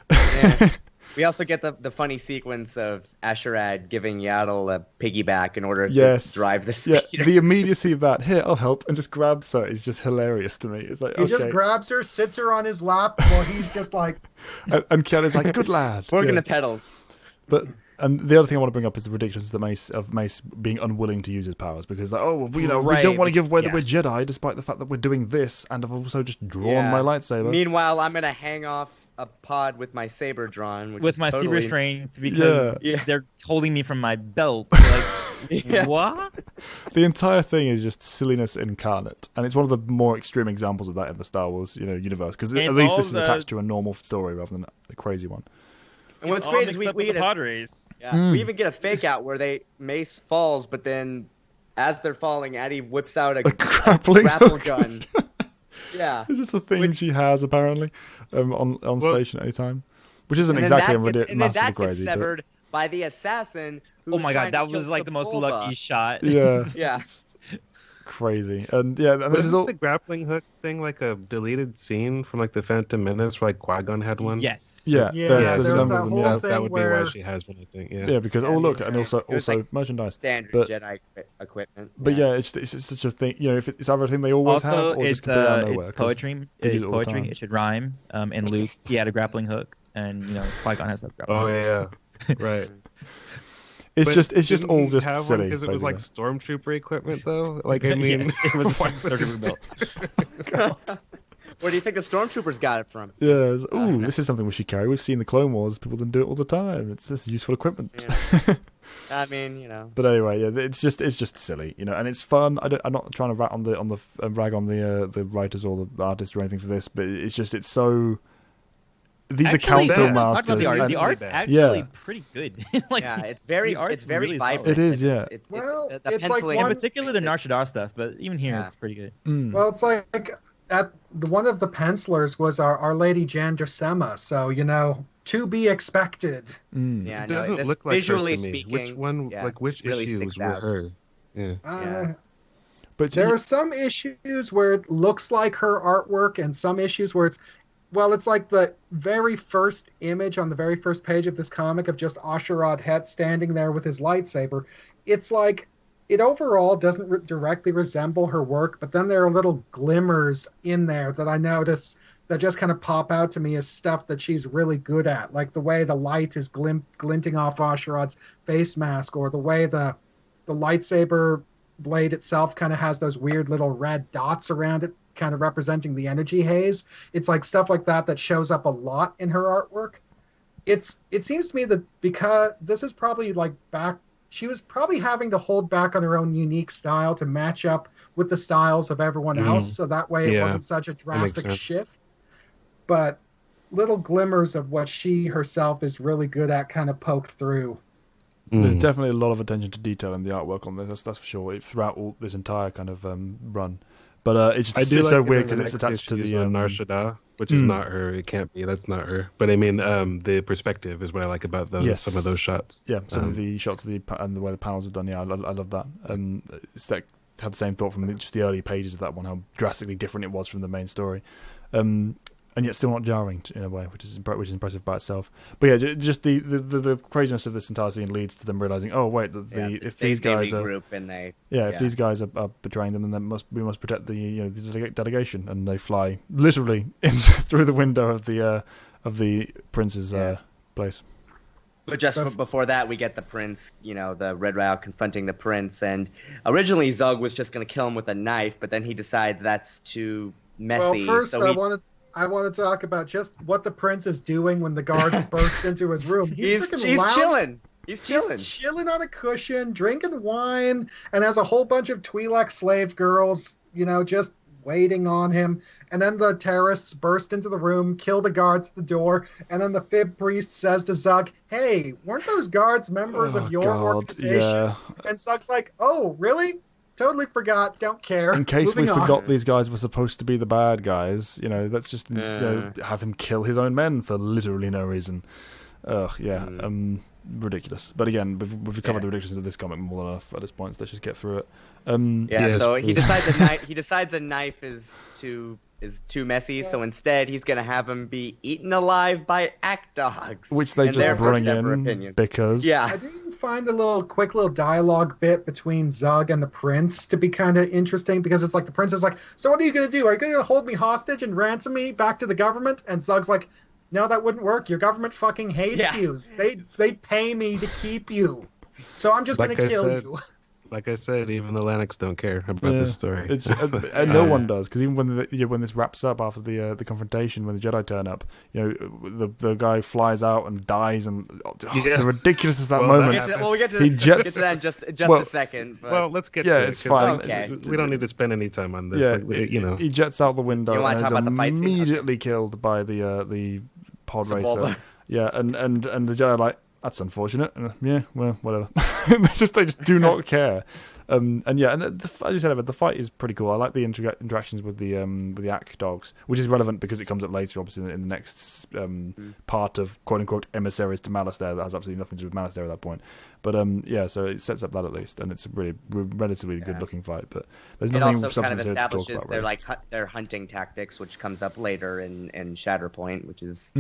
Yeah. We also get the funny sequence of Asherad giving Yaddle a piggyback in order to Yes. drive the Yeah, speeder. the immediacy of that. Here, I'll help, and just grabs her is just hilarious to me. It's like, He okay. just grabs her, sits her on his lap while he's just like, and Keanu's like, good lad. Working Yeah. the pedals. But and the other thing I want to bring up is the ridiculousness of Mace being unwilling to use his powers because, like, we Right, don't want to give away that yeah. we're Jedi, despite the fact that we're doing this, and I've also just drawn Yeah. my lightsaber. Meanwhile, I'm gonna hang off a pod with my saber drawn. Which with is my totally... super strain because Yeah. they're holding me from my belt. Like, Yeah. what? The entire thing is just silliness incarnate, and it's one of the more extreme examples of that in the Star Wars, universe. Because And at it's least all this is the- attached to a normal story rather than a crazy one. And what's All great is mixed up we with get the a, pod race. yeah, we even get a fake out where Mace falls, but then as they're falling, Addie whips out a Grappling grapple hook. gun. Yeah. It's just a thing Which- she has apparently on station at any time, which isn't And then exactly that gets, and then massively that gets crazy. But severed by the assassin. Who's Oh my trying god, to that was kill like the most Sepulva. lucky shot. yeah, Yeah. crazy, and yeah, and this This is is all. the grappling hook thing, like a deleted scene from like the Phantom Menace, where like Qui-Gon had one. Yes. Yeah, Yeah, there's there's a number that of them. whole Yeah, thing that would be where- why she has one, I think. Yeah. yeah, because Yeah, look, it's and like- also it was like merchandise. Standard But- Jedi equipment. But yeah, it's such a thing. If it's either a thing they always have Also, or it's just completely out of nowhere. it's 'cause poetry. they use It's it all the poetry. time. It should rhyme. And Luke, he had a grappling hook, and Qui-Gon has a grappling Oh hook. yeah. Right. It's But just didn't all he just have one silly. because it was like basically. stormtrooper equipment, though. Like I mean, Yes, it was a why would stormtrooper belt. Where do you think the stormtroopers got it from? Yeah, this is something we should carry. We've seen the Clone Wars. People didn't do it all the time. It's just useful equipment. I mean, But anyway, yeah, it's just silly, and it's fun. I'm not trying to rag on the writers or the artists or anything for this, but it's so. These Actually, are council yeah, talk about masters. the art. and- The art's bad. actually Yeah. pretty good. Like, yeah, it's very the art's very really vibrant. solid. It is, yeah. Well, the it's like penciling one- in particular, the Nar Shaddaa stuff, but even here, Yeah. it's pretty good. Mm. well, it's like one of the pencilers was Our Lady Jan Dracema, so to be expected. Mm. Yeah, it no, doesn't this, look like visually her to me. speaking. Which one? yeah, Like which really issues sticks were out. her? Yeah. Yeah. But There are some issues where it looks like her artwork, and some issues where it's like the very first image on the very first page of this comic of just Asherad Het standing there with his lightsaber. It's like it overall doesn't directly resemble her work, but then there are little glimmers in there that I notice that just kind of pop out to me as stuff that she's really good at, like the way the light is glinting off Asherad's face mask, or the way the lightsaber blade itself kind of has those weird little red dots around it, kind of representing the energy haze. It's like stuff like that shows up a lot in her artwork. It seems to me that because this is probably she was probably having to hold back on her own unique style to match up with the styles of everyone else, so that way it Yeah, wasn't such a drastic sense. shift. But little glimmers of what she herself is really good at kind of poked through. There's Mm. definitely a lot of attention to detail in the artwork on this. That's for sure. Throughout this entire kind of run, but it's I do it's like so it weird in the because it's next attached to issues the of Nar Shaddaa. which is not her. It can't be. That's not her. But I mean, the perspective is what I like about those. Yes. Some of those shots. Yeah, some of the shots of and the way the panels are done. Yeah, I love that. It's that had the same thought from just the early pages of that one, how drastically different it was from the main story. And yet still not jarring in a way, which is impressive by itself. But yeah, just the craziness of this entire scene leads to them realizing, oh wait, if these guys are if these guys are betraying them, then we must protect the the delegation, and they fly literally through the window of the prince's place. But just before that, we get the prince, the Red Route confronting the prince, and originally Zug was just going to kill him with a knife, but then he decides that's too messy. Well, first I want to talk about just what the prince is doing when the guards burst into his room. He's chilling. He's chilling on a cushion, drinking wine, and has a whole bunch of Twi'lek slave girls, just waiting on him. And then the terrorists burst into the room, kill the guards at the door, and then the fib priest says to Zug, "Hey, weren't those guards members of your organization?" Yeah. And Zug's like, "Oh, really? Totally forgot. Don't care." In case Moving on. forgot these guys were supposed to be the bad guys, let's just have him kill his own men for literally no reason. Ridiculous. But again, we've covered the ridiculousness of this comic more than enough at this point, so let's just get through it. So he decides a knife is too messy, so instead he's gonna have him be eaten alive by act dogs, which they just bring in because I do find the quick little dialogue bit between Zug and the prince to be kind of interesting, because it's like the prince is like, "So what are you gonna do? Are you gonna hold me hostage and ransom me back to the government?" And Zug's like, "No, that wouldn't work. Your government fucking hates you. They pay me to keep you. So I'm just gonna kill you." Like I said, even the Lennox don't care about this story. And no one does, because even when this wraps up after the confrontation, when the Jedi turn up, the guy flies out and dies, and the ridiculousness of that moment. We'll get to that in just a second. But... Well, let's get to it. It's fine. Okay. We don't need to spend any time on this. Yeah, he jets out the window and is immediately killed by the pod racer. Yeah, and the Jedi are like, "That's unfortunate." Yeah, well, whatever. they just do not care. As you said, the fight is pretty cool. I like the interactions with the Ak dogs, which is relevant because it comes up later, obviously, in the next part of quote unquote Emissaries to Malastare. That has absolutely nothing to do with Malastare at that point. But so it sets up that at least, and it's a really relatively good looking fight. But there's nothing substantive to talk about. Their their hunting tactics, which comes up later in Shatterpoint, which is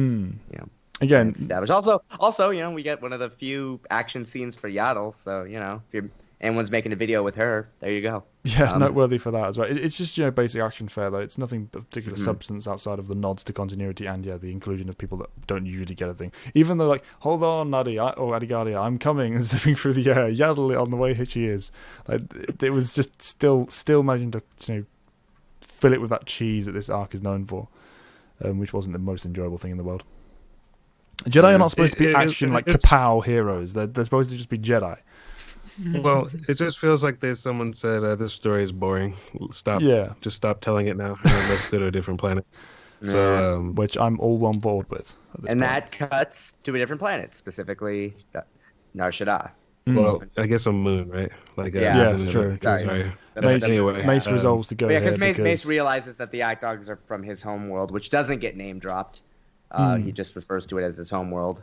Again, established. Also, we get one of the few action scenes for Yaddle. So, if anyone's making a video with her, there you go. Yeah, noteworthy for that as well. It's just basic action fare though. It's nothing of particular substance outside of the nods to continuity and the inclusion of people that don't usually get a thing. Even though "Hold on, Adigardia, I'm coming," and zipping through the air, Yaddle on the way she is. It was just still managing to fill it with that cheese that this arc is known for, which wasn't the most enjoyable thing in the world. Jedi are not supposed to be action kapow heroes. They're supposed to just be Jedi. Well, it just feels like someone said, "This story is boring. Stop. Yeah. Just stop telling it now. And let's go to a different planet." So, which I'm all on board with. And that cuts to a different planet, specifically Nar Shaddaa. Well, I guess a moon, right? It's true. Sorry. Mace resolves to go because Mace realizes that the Act Dogs are from his home world, which doesn't get name dropped. He just refers to it as his home world.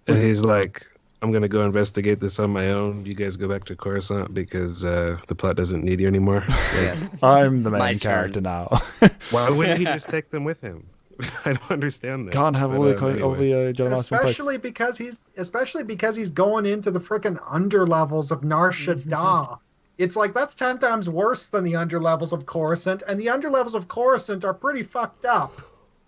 And he's like, "I'm going to go investigate this on my own. You guys go back to Coruscant because the plot doesn't need you anymore." Yes. I'm the main character now. Why wouldn't he just take them with him? I don't understand this. Can't have all the Jedi Master especially because he's going into the frickin' underlevels of Nar Shaddaa. It's like that's 10 times worse than the underlevels of Coruscant, and the underlevels of Coruscant are pretty fucked up.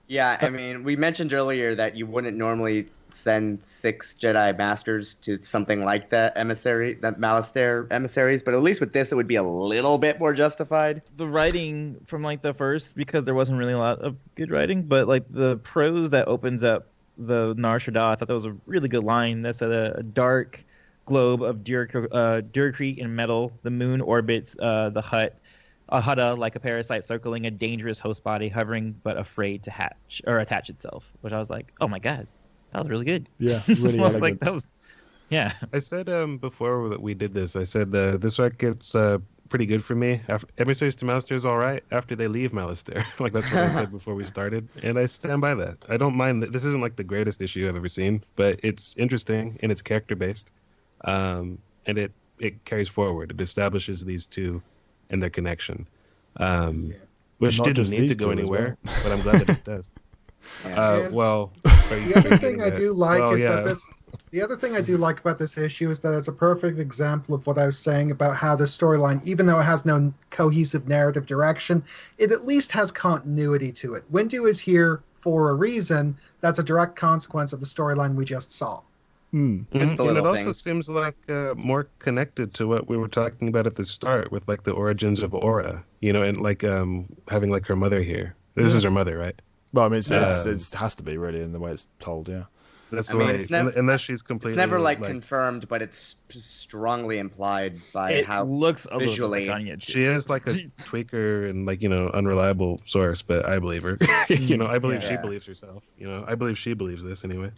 Yeah, I mean, we mentioned earlier that you wouldn't normally send 6 Jedi Masters to something like that Malastare Emissaries, but at least with this, it would be a little bit more justified. The writing from the first, because there wasn't really a lot of good writing, but the prose that opens up the Nar Shaddaa, I thought that was a really good line. That said, a dark globe of Duracrete and metal. The moon orbits the hut. A Hutta like a parasite circling a dangerous host body, hovering but afraid to hatch or attach itself. Which I was like, oh my god, that was really good. Yeah, really elegant. That was, yeah. I said before that we did this, I said this arc gets pretty good for me. Emissaries to Malastare is all right after they leave Malastare. Like that's what I said before we started, and I stand by that. I don't mind that this isn't like the greatest issue I've ever seen, but it's interesting and it's character based, and it carries forward. It establishes these two and their connection, which Not didn't just need these to go two as anywhere, but I'm glad that it does. Yeah. Well, The other thing I do like is yeah. that this. The other thing I do like about this issue is that it's a perfect example of what I was saying about how the storyline, even though it has no cohesive narrative direction, it at least has continuity to it. Windu is here for a reason. That's a direct consequence of the storyline we just saw. It's the and it little also things. seems like more connected to what we were talking about at the start with like the origins of Aura, and like having like her mother here. This is her mother, right? Well, I mean, it has to be really in the way it's told, yeah. That's I the mean, way. it's never- Unless she's completely. It's never like confirmed, but it's strongly implied by It how looks a visually- little bit like Anya, too. She is like a tweaker and like unreliable source, but I believe her. I believe she Yeah. believes herself. I believe she believes this anyway.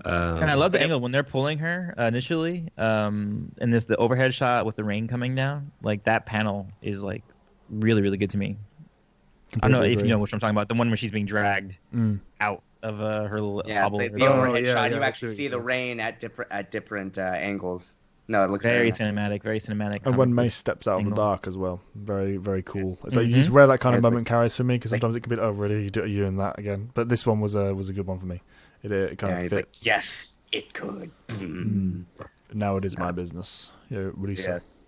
And I love the angle when they're pulling her initially, and the overhead shot with the rain coming down. Like that panel is like really, really good to me. I don't know if you know what I'm talking about. The one where she's being dragged out of her little hobble. it's the overhead shot. yeah, You I actually see see what the you're rain at different angles. No, it looks very nice. cinematic, very cinematic. And when Mace steps out of the angle. dark as well, very, very cool. Yes. It's like it's rare that kind of Yeah, it's moment carries for me because sometimes it can be oh really you're doing that again. But this one was a good one for me. It kind of He's fit. like, yes, it could. Now it is my business. Release it. Yes.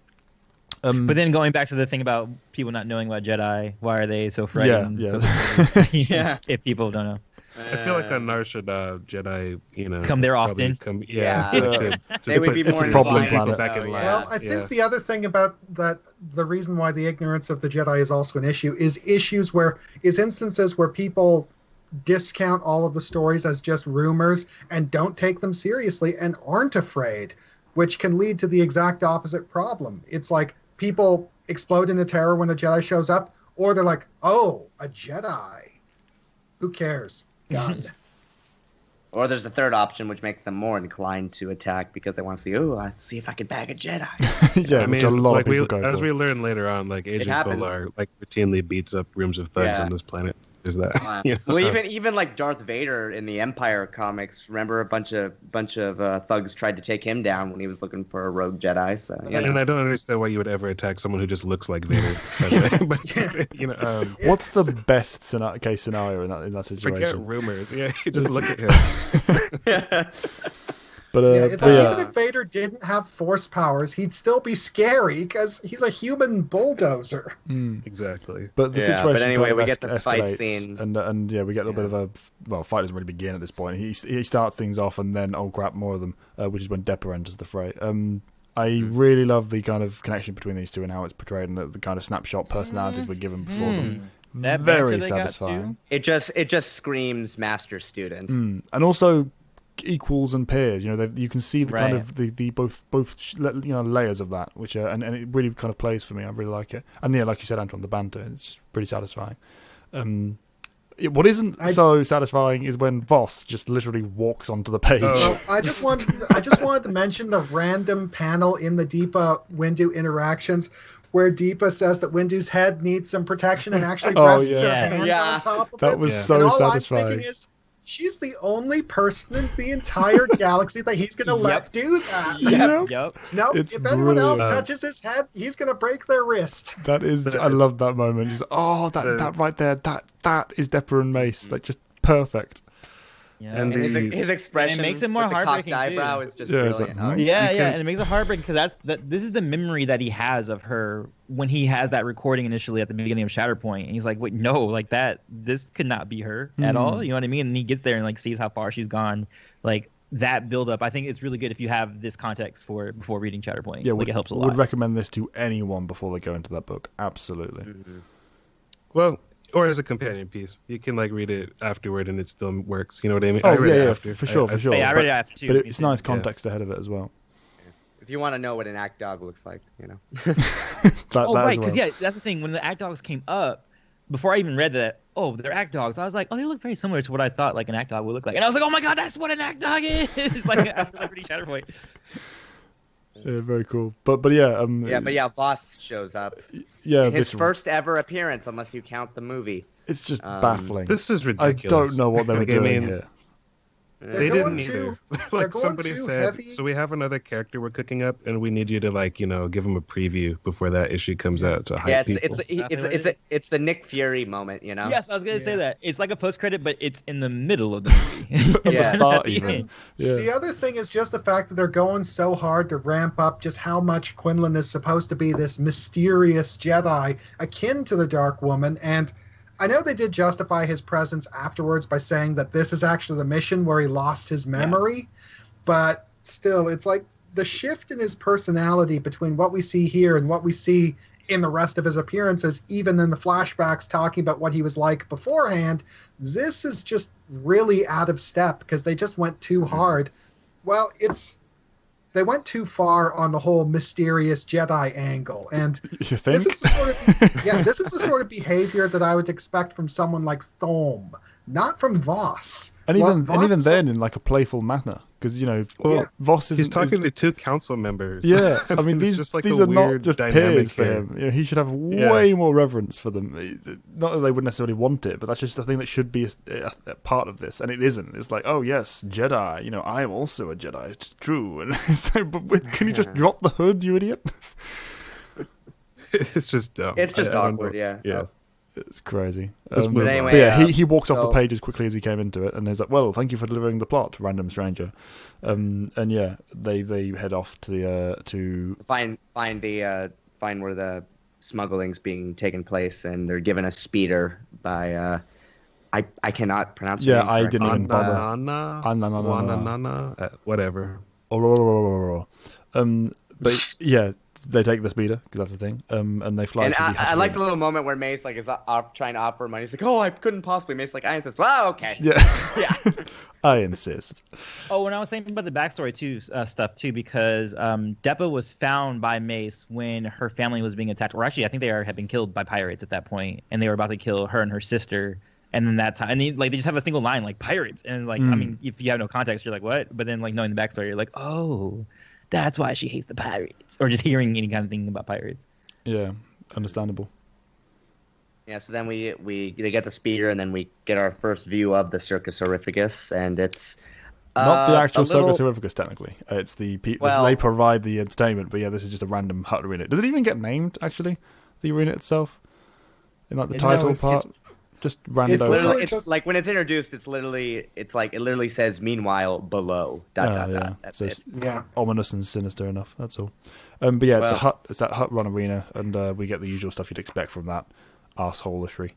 But then going back to the thing about people not knowing about Jedi, why are they so frightened? Yeah. Yeah. If people don't know. I feel like a Nar Shaddaa Jedi, Come there probably often. Yeah. They would be it's more a problem inclined planet. to Back in know, line. Well, I think the other thing about that, the reason why the ignorance of the Jedi is also an issue, is instances where people discount all of the stories as just rumors and don't take them seriously and aren't afraid, which can lead to the exact opposite problem. It's like people explode into terror when a Jedi shows up, or they're like, oh, a Jedi. Who cares? Gun. Or there's a third option, which makes them more inclined to attack because they want to see, let's see if I can bag a Jedi. Yeah, I which mean, a lot like of people go as for. we learn later on, like Agent happens. Polar like routinely beats up rooms of thugs Yeah. on this planet. Is that? Well, even like Darth Vader in the Empire comics, remember a bunch of thugs tried to take him down when he was looking for a rogue Jedi. So And I don't understand why you would ever attack someone who just looks like Vader. But What's the best case scenario in that situation? forget rumors. Yeah, you just look at him. But It's like even if Vader didn't have force powers, he'd still be scary because he's a human bulldozer. Exactly. But the Yeah, situation but anyway, kind of we get the fight escalates, scene. and we get a little bit of a fight doesn't really begin at this point. He starts things off, and then oh crap, more of them, which is when Depper enters the fray. I really love the kind of connection between these two and how it's portrayed, and the kind of snapshot personalities we're given before them. That Very banter they got, satisfying. it just screams master student. And also equals and peers. You can see the kind Right. of the both layers of that, which and it really kind of plays for me. I really like it. And yeah, like you said, Antoine, the banter, it's just pretty satisfying. What isn't so satisfying is when Voss just literally walks onto the page. Oh. I just wanted to mention the random panel in the Deepa Windu interactions where Deepa says that Windu's head needs some protection and actually rests her hand on top of it. That was Yeah. so and all satisfying. I'm thinking is, she's the only person in the entire galaxy that he's going to let do that. Yep. Nope. It's If anyone else brilliant. touches his head, he's going to break their wrist. That is, I love that moment. Just, that right there, that is Depper and Mace. Like just perfect. Yeah. And And his expression makes it more with the cocked heartbreaking, eyebrow too. is just Yeah, it's brilliant. like, Yeah, You yeah, can- and it makes it heartbreaking because this is the memory that he has of her when he has that recording initially at the beginning of Shatterpoint, and he's like, "Wait, no, like this could not be her at all." You know what I mean? And he gets there and like sees how far she's gone. Like that build up, I think it's really good if you have this context before reading Shatterpoint. Yeah, it helps a lot. Would recommend this to anyone before they go into that book. Absolutely. Well, or as a companion piece, you can like read it afterward and it still works. You know what I mean? Oh I read it yeah, after. for sure. Yeah, I read it after too. But me it's too. nice context ahead of it as well. If you want to know what an act dog looks like, That Oh as right, well. because that's the thing. When the act dogs came up, before I even read that, they're act dogs. I was like, they look very similar to what I thought like an act dog would look like, and I was like, oh my god, that's what an act dog is. Like after reading Shatterpoint. Yeah, very cool. But yeah, Voss shows up. Yeah, in his first ever appearance, unless you count the movie. It's just baffling. This is ridiculous. I don't know what they were doing here. They didn't either. Like somebody said, heavy. so we have another character we're cooking up, and we need you to give him a preview before that issue comes out to hype people. It's the Nick Fury moment, you know. Yes, I was gonna say that. It's like a post credit, but it's in the middle of the movie. At the start, even. Yeah. The other thing is just the fact that they're going so hard to ramp up just how much Quinlan is supposed to be this mysterious Jedi, akin to the Dark Woman, and I know they did justify his presence afterwards by saying that this is actually the mission where he lost his memory, but still, it's like the shift in his personality between what we see here and what we see in the rest of his appearances, even in the flashbacks talking about what he was like beforehand, this is just really out of step because they just went too hard. Well, they went too far on the whole mysterious Jedi angle, and you think? This is the sort of behavior that I would expect from someone like Thom, not from Voss. And even then, in like a playful manner, because Voss is. He's talking to two council members. Yeah, I mean these are not just peers for him. He should have way more reverence for them. Not that they would necessarily want it, but that's just the thing that should be a part of this, and it isn't. It's like, oh yes, Jedi. I am also a Jedi. It's true. And it's like, but can you just drop the hood, you idiot? It's just dumb. It's just awkward. Yeah. It's crazy. But anyway, but yeah, he walks off the page as quickly as he came into it, and he's like, "Well, thank you for delivering the plot, random stranger." And yeah, they head off to the to find where the smuggling's being taken place, and they're given a speeder by I cannot pronounce. Yeah, I didn't even bother. Whatever. But yeah. They take the speeder because that's the thing, and they fly. And I like the little moment where Mace is trying to offer money. He's like, "Oh, I couldn't possibly." Mace I insist. Well, okay. Yeah, I insist. Oh, when I was saying about the backstory stuff too, because Depa was found by Mace when her family was being attacked, or actually, I think they had been killed by pirates at that point, and they were about to kill her and her sister. And then that time, and they just have a single line like pirates, and I mean, if you have no context, you're like, what? But then knowing the backstory, you're like, oh. That's why she hates the pirates, or just hearing any kind of thing about pirates. Yeah, understandable. Yeah, so then they get the speeder, and then we get our first view of the Circus Horrificus, and it's not the actual Circus Horrificus. Technically, it's the they provide the entertainment, but yeah, this is just a random hut arena. Does it even get named? Actually, the arena itself, in the title part. Just random. It's like when it's introduced, it literally says "Meanwhile below." ... That's it. Yeah, ominous and sinister enough. That's all. But yeah, it's a hut. It's that hut run arena, and we get the usual stuff you'd expect from that arseholery.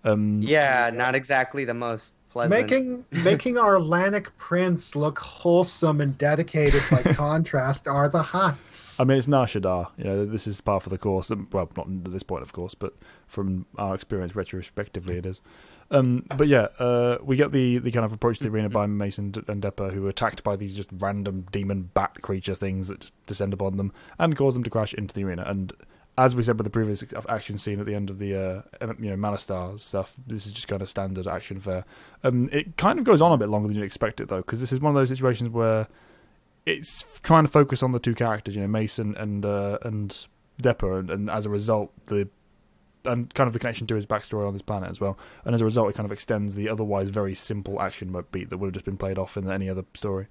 Not exactly the most pleasant. Making our Atlantic prince look wholesome and dedicated by contrast are the huts. I mean, it's Nar Shaddaa. This is par for the course. Well, not at this point, of course, but from our experience retrospectively, it is. But yeah, we get the kind of approach to the arena by Mace and Depa, who are attacked by these just random demon bat creature things that just descend upon them and cause them to crash into the arena. And as we said with the previous action scene at the end of the Malastare stuff, this is just kind of standard action fare. It kind of goes on a bit longer than you'd expect it, though, because this is one of those situations where it's trying to focus on the two characters, Mason and Depa, and as a result, and kind of the connection to his backstory on this planet as well. And as a result, it kind of extends the otherwise very simple action beat that would have just been played off in any other story.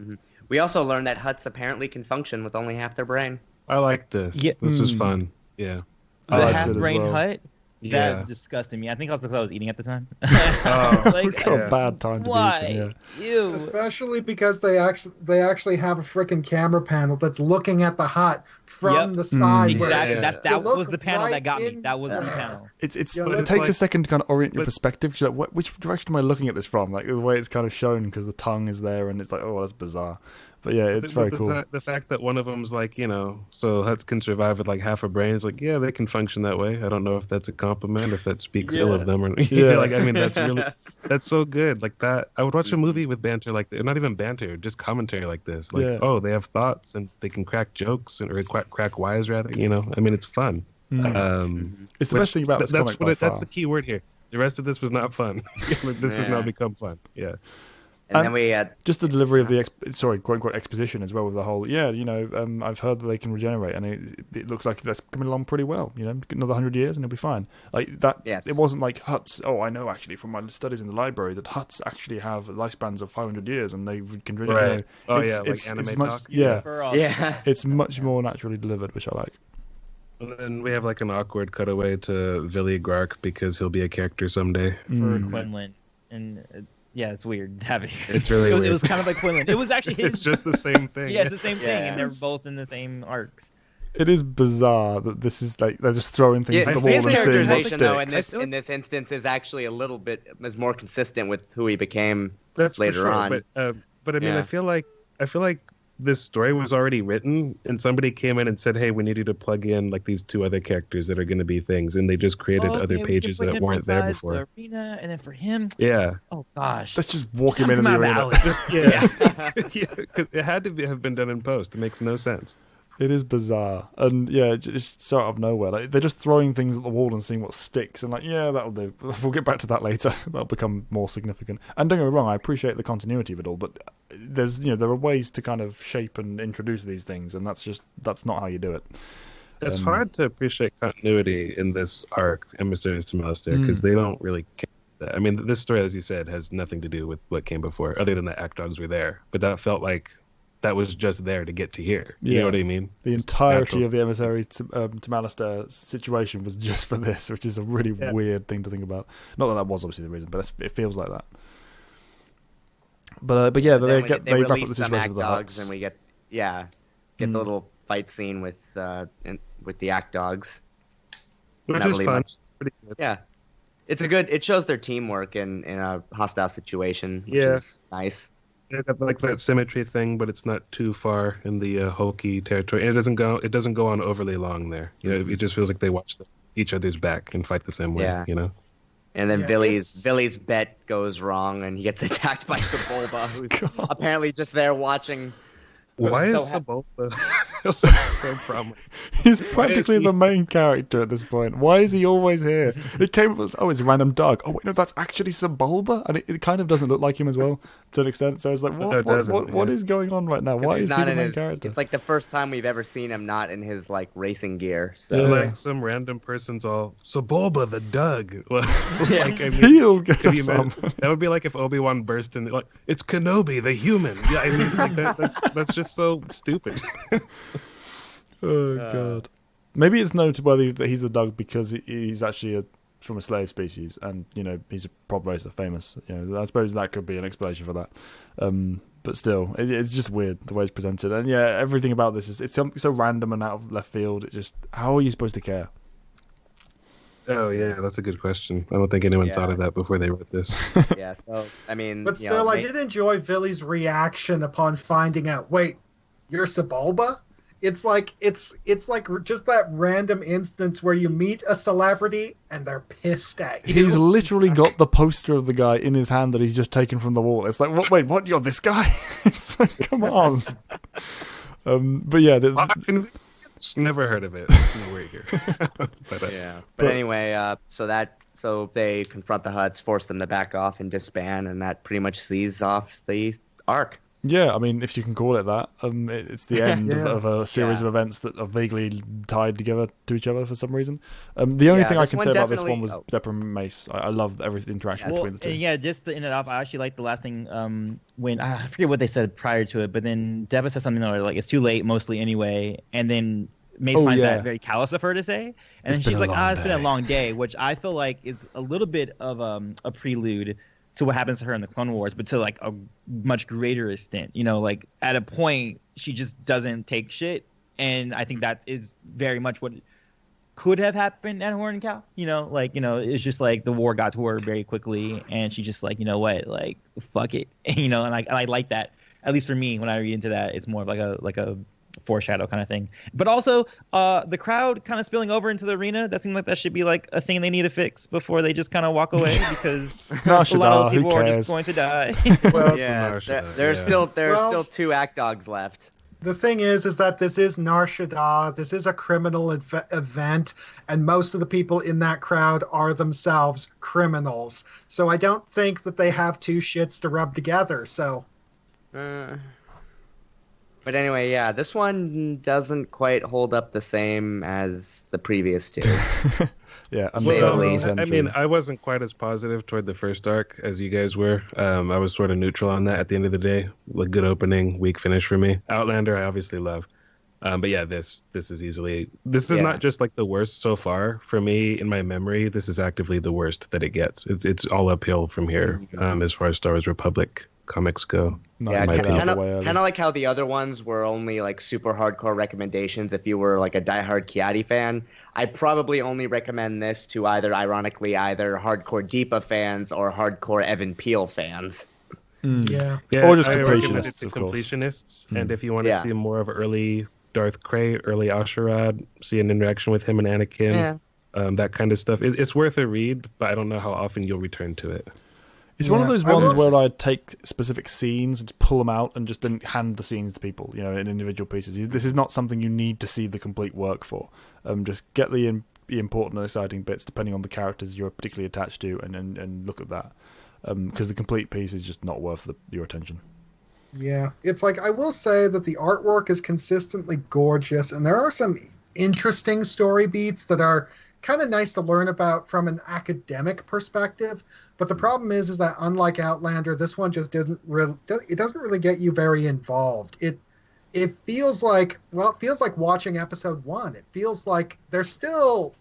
Mm-hmm. We also learned that huts apparently can function with only half their brain. I like this. Yeah. This was fun. Yeah. The half-brain hut? Yeah. That disgusted me. I think also because I was eating at the time. A bad time to be eating. Yeah. Ew. Especially because they actually have a freaking camera panel that's looking at the hut from the side. Exactly. That was the panel that got me. That was the panel. It takes a second to kind of orient your perspective. Because you're like, which direction am I looking at this from? Like the way it's kind of shown because the tongue is there, and it's like, oh, that's bizarre. But yeah, it's very cool. The fact that one of them's like, so huts can survive with like half a brain. It's like, yeah, they can function that way. I don't know if that's a compliment, if that speaks ill of them, or that's so good. Like that, I would watch a movie with banter like that. Not even banter, just commentary like this. Like, oh, they have thoughts and they can crack jokes or crack wise rather. I mean, it's fun. It's the best thing about this comic by far. That's the key word here. The rest of this was not fun. This has now become fun. Yeah. And then we had just the delivery of the quote unquote exposition as well with the whole. Yeah, I've heard that they can regenerate, and it looks like that's coming along pretty well. Another 100 years and it'll be fine. Like that. Yes. It wasn't like huts. Oh, I know actually from my studies in the library that huts actually have lifespans of 500 years and they can regenerate. Right. Like anime much, talk. Yeah. It's much more naturally delivered, which I like. And then we have like an awkward cutaway to Villy Grark because he'll be a character someday. For Quinlan. And yeah, it's weird to have it here. It's really weird. It was kind of like Quinlan. It was actually his. It's just the same thing. Yeah, it's the same thing, and they're both in the same arcs. It is bizarre that this is like they're just throwing things at the wall his and seeing what characterization, sticks. though, in this instance, is actually a little bit more consistent with who he became That's later for sure. on. But I mean, I feel like this story was already written, and somebody came in and said, "Hey, we need you to plug in like these two other characters that are going to be things," and they just created other pages that weren't there before. The arena, and then for him, yeah. Oh gosh, Let's just walk him in the arena. Because it had to have been done in post. It makes no sense. It is bizarre, and it's so out of nowhere. Like they're just throwing things at the wall and seeing what sticks, and that'll do. We'll get back to that later. That'll become more significant. And don't get me wrong, I appreciate the continuity of it all, but there are ways to kind of shape and introduce these things, and that's not how you do it. It's hard to appreciate continuity in this arc, Emissaries to Malastare, because they don't really care. I mean, this story, as you said, has nothing to do with what came before, other than the act dogs were there. But that felt like that was just there to get to here. You know what I mean? The entirety of the Emissary to Malastare situation was just for this, which is a really weird thing to think about. Not that was obviously the reason, but it feels like that. But yeah, they wrap up the situation with the dogs, huts. and we get the little fight scene with the act dogs. Which is fun. Pretty good. Yeah, it shows their teamwork in a hostile situation, which is nice. They have like that symmetry thing, but it's not too far in the hokey territory. And it doesn't go on overly long there. It just feels like they watch each other's back and fight the same way. Yeah. And then Billy's bet goes wrong, and he gets attacked by Sebulba, who's apparently just there watching. Why is Sebulba so prominent? He's practically the main character at this point. Why is he always here? It came up as, it's a random dog. Oh, wait, no, that's actually Sebulba? And it kind of doesn't look like him as well, to an extent. So it's like, what is going on right now? Why is he the main character? It's like the first time we've ever seen him not in his, like, racing gear. So. Like some random person's all, Sebulba the Doug. He'll get that would be like if Obi-Wan burst in, like, it's Kenobi the human. Yeah, I mean, like that's just so stupid. Oh god. Maybe it's noteworthy that he's the dog because he's actually from a slave species, and he's a prop racer, famous. I suppose that could be an explanation for that. But still, it's just weird the way it's presented, and everything about this it's so random and out of left field. It's just, how are you supposed to care? Oh yeah, that's a good question. I don't think anyone thought of that before they wrote this. Yeah, so I mean, but still, I did enjoy Villy's reaction upon finding out. Wait, you're Sebulba? It's like just that random instance where you meet a celebrity and they're pissed at you. He's literally got the poster of the guy in his hand that he's just taken from the wall. It's like, wait, what? You're this guy? It's like, come on. But yeah, never heard of it. Nowhere here. But anyway, so they confront the Hutts, force them to back off and disband, and that pretty much sees off the arc. Yeah, I mean, if you can call it that, it's the end of a series of events that are vaguely tied together to each other for some reason. The only thing I can say about this one was Deborah Mace. I love every interaction between the two. Yeah, just to end it off, I actually like the last thing when I forget what they said prior to it, but then Deborah said something like it's too late, mostly anyway, and then Mace finds that very callous of her to say, and then she's like, it's been a long day, which I feel like is a little bit of a prelude to what happens to her in the Clone Wars, but to like a much greater extent. Like at a point she just doesn't take shit, and I think that is very much what could have happened at Horn Cow. It's just like the war got to her very quickly, and she just like, like fuck it, and I like that. At least for me, when I read into that, it's more of like a foreshadow kind of thing. But also the crowd kind of spilling over into the arena, that seems like that should be like a thing they need to fix before they just kind of walk away, because a lot of those people are just going to die. There's still two act dogs left. the thing is that this is Nar Shaddaa. This is a criminal event, and most of the people in that crowd are themselves criminals. So I don't think that they have two shits to rub together. So. But anyway, yeah, this one doesn't quite hold up the same as the previous two. Yeah, I mean, I wasn't quite as positive toward the first arc as you guys were. I was sort of neutral on that at the end of the day. A good opening, weak finish for me. Outlander, I obviously love. But yeah, this is easily... This is not just like the worst so far. For me, in my memory, this is actively the worst that it gets. It's all uphill from here as far as Star Wars Republic comics go. Yeah, kind of like how the other ones were only like super hardcore recommendations if you were like a diehard Kiadi fan. I probably only recommend this to either hardcore Deepa fans or hardcore Evan Peel fans. Yeah. Or just I recommend it completionists, to of course. completionists. And if you want to see more of early Darth Krayt, early Asherad, see an interaction with him and Anakin, that kind of stuff, it's worth a read, but I don't know how often you'll return to it. It's one of those ones where I'd take specific scenes and just pull them out and just then hand the scenes to people, in individual pieces. This is not something you need to see the complete work for. Just get the important and exciting bits depending on the characters you're particularly attached to and look at that. Because the complete piece is just not worth your attention. Yeah, it's like, I will say that the artwork is consistently gorgeous, and there are some interesting story beats that are kind of nice to learn about from an academic perspective. But the problem is that unlike Outlander, this one just doesn't really get you very involved. It feels like watching episode 1. It feels like there's still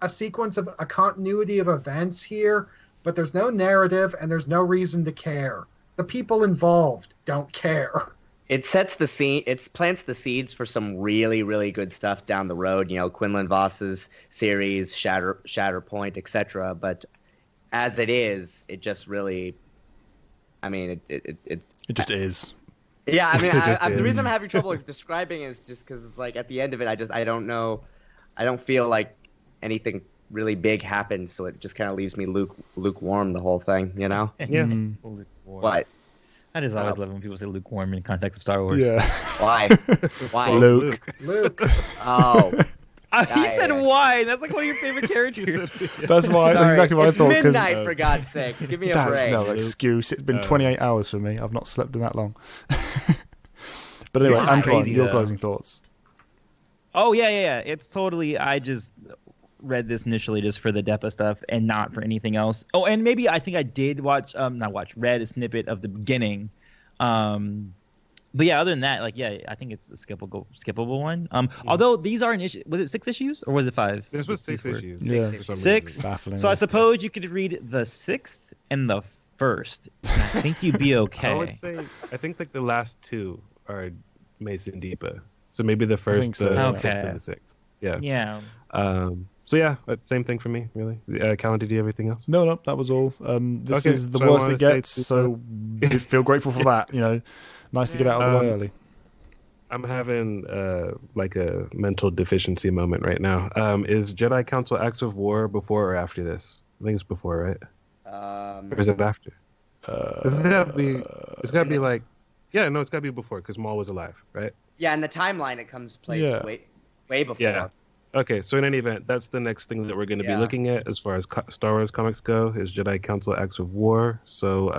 a sequence of a continuity of events here, but there's no narrative and there's no reason to care. The people involved don't care. It sets the scene. It plants the seeds for some really, really good stuff down the road. Quinlan Voss's series, Shatterpoint, etc. But as it is, it just really, I mean, it just is. Yeah, I mean, the reason I'm having trouble describing it is just because it's like at the end of it, I don't know, I don't feel like anything really big happened, so it just kind of leaves me lukewarm the whole thing, Yeah. But I just always love when people say lukewarm in context of Star Wars. Yeah. Why? Luke. Oh. He said why? That's like one of your favorite characters. That's why. That's exactly what I thought. It's midnight, for God's sake. Give me a break. That's no excuse. It's been 28 hours for me. I've not slept in that long. But anyway, Antoine, your closing thoughts. Oh, yeah. It's totally... I just read this initially just for the Depa stuff and not for anything else. Oh, and maybe I think I did read a snippet of the beginning. But yeah, other than that, I think it's a skippable one. Although these are was it 6 issues or was it 5? This was 6 issues. Yeah. 6. Baffling. So I suppose you could read the 6th and the 1st. And I think you'd be okay. I would say, I think like the last 2 are Mason Deepa. So maybe the 1st, so, the yeah. 5th, and the 6th. Yeah. Yeah. So yeah, same thing for me, really. Calendar, do you have anything else? No, that was all. This is the so worst it gets, so feel grateful for that. Nice to get out of the way early. I'm having like a mental deficiency moment right now. Is Jedi Council Acts of War before or after this? I think it's before, right? Or is it after? It's gotta be like, it's gotta be before because Maul was alive, right? Yeah, in the timeline it comes place way before. Yeah. Okay, so in any event, that's the next thing that we're going to be looking at as far as Star Wars comics go, is Jedi Council Acts of War. So,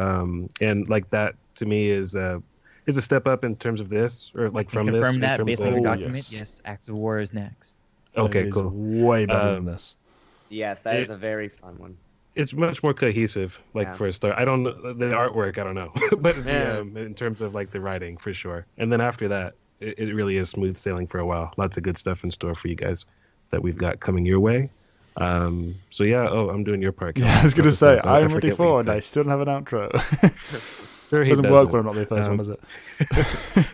and like that to me is a step up in terms of this, or like from this. Confirm that based on the document. Yes. Yes, Acts of War is next. Okay, It is cool. way better than this. Yes, that is a very fun one. It's much more cohesive, for a start. I don't know the artwork. I don't know, but in terms of like the writing, for sure. And then after that, it really is smooth sailing for a while. Lots of good stuff in store for you guys that we've got coming your way. So yeah, I'm doing your part. Yeah, I was going to say, I'm ready for it. I still don't have an outro. Sure, Doesn't work when I'm not the first one, does it?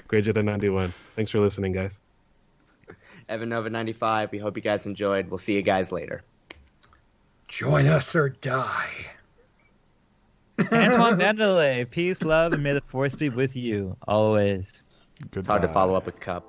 Great Jedi 91. Thanks for listening, guys. Evan Nova 95. We hope you guys enjoyed. We'll see you guys later. Join us or die. Antoine Bandele, peace, love, and may the force be with you always. It's hard to follow up a cup.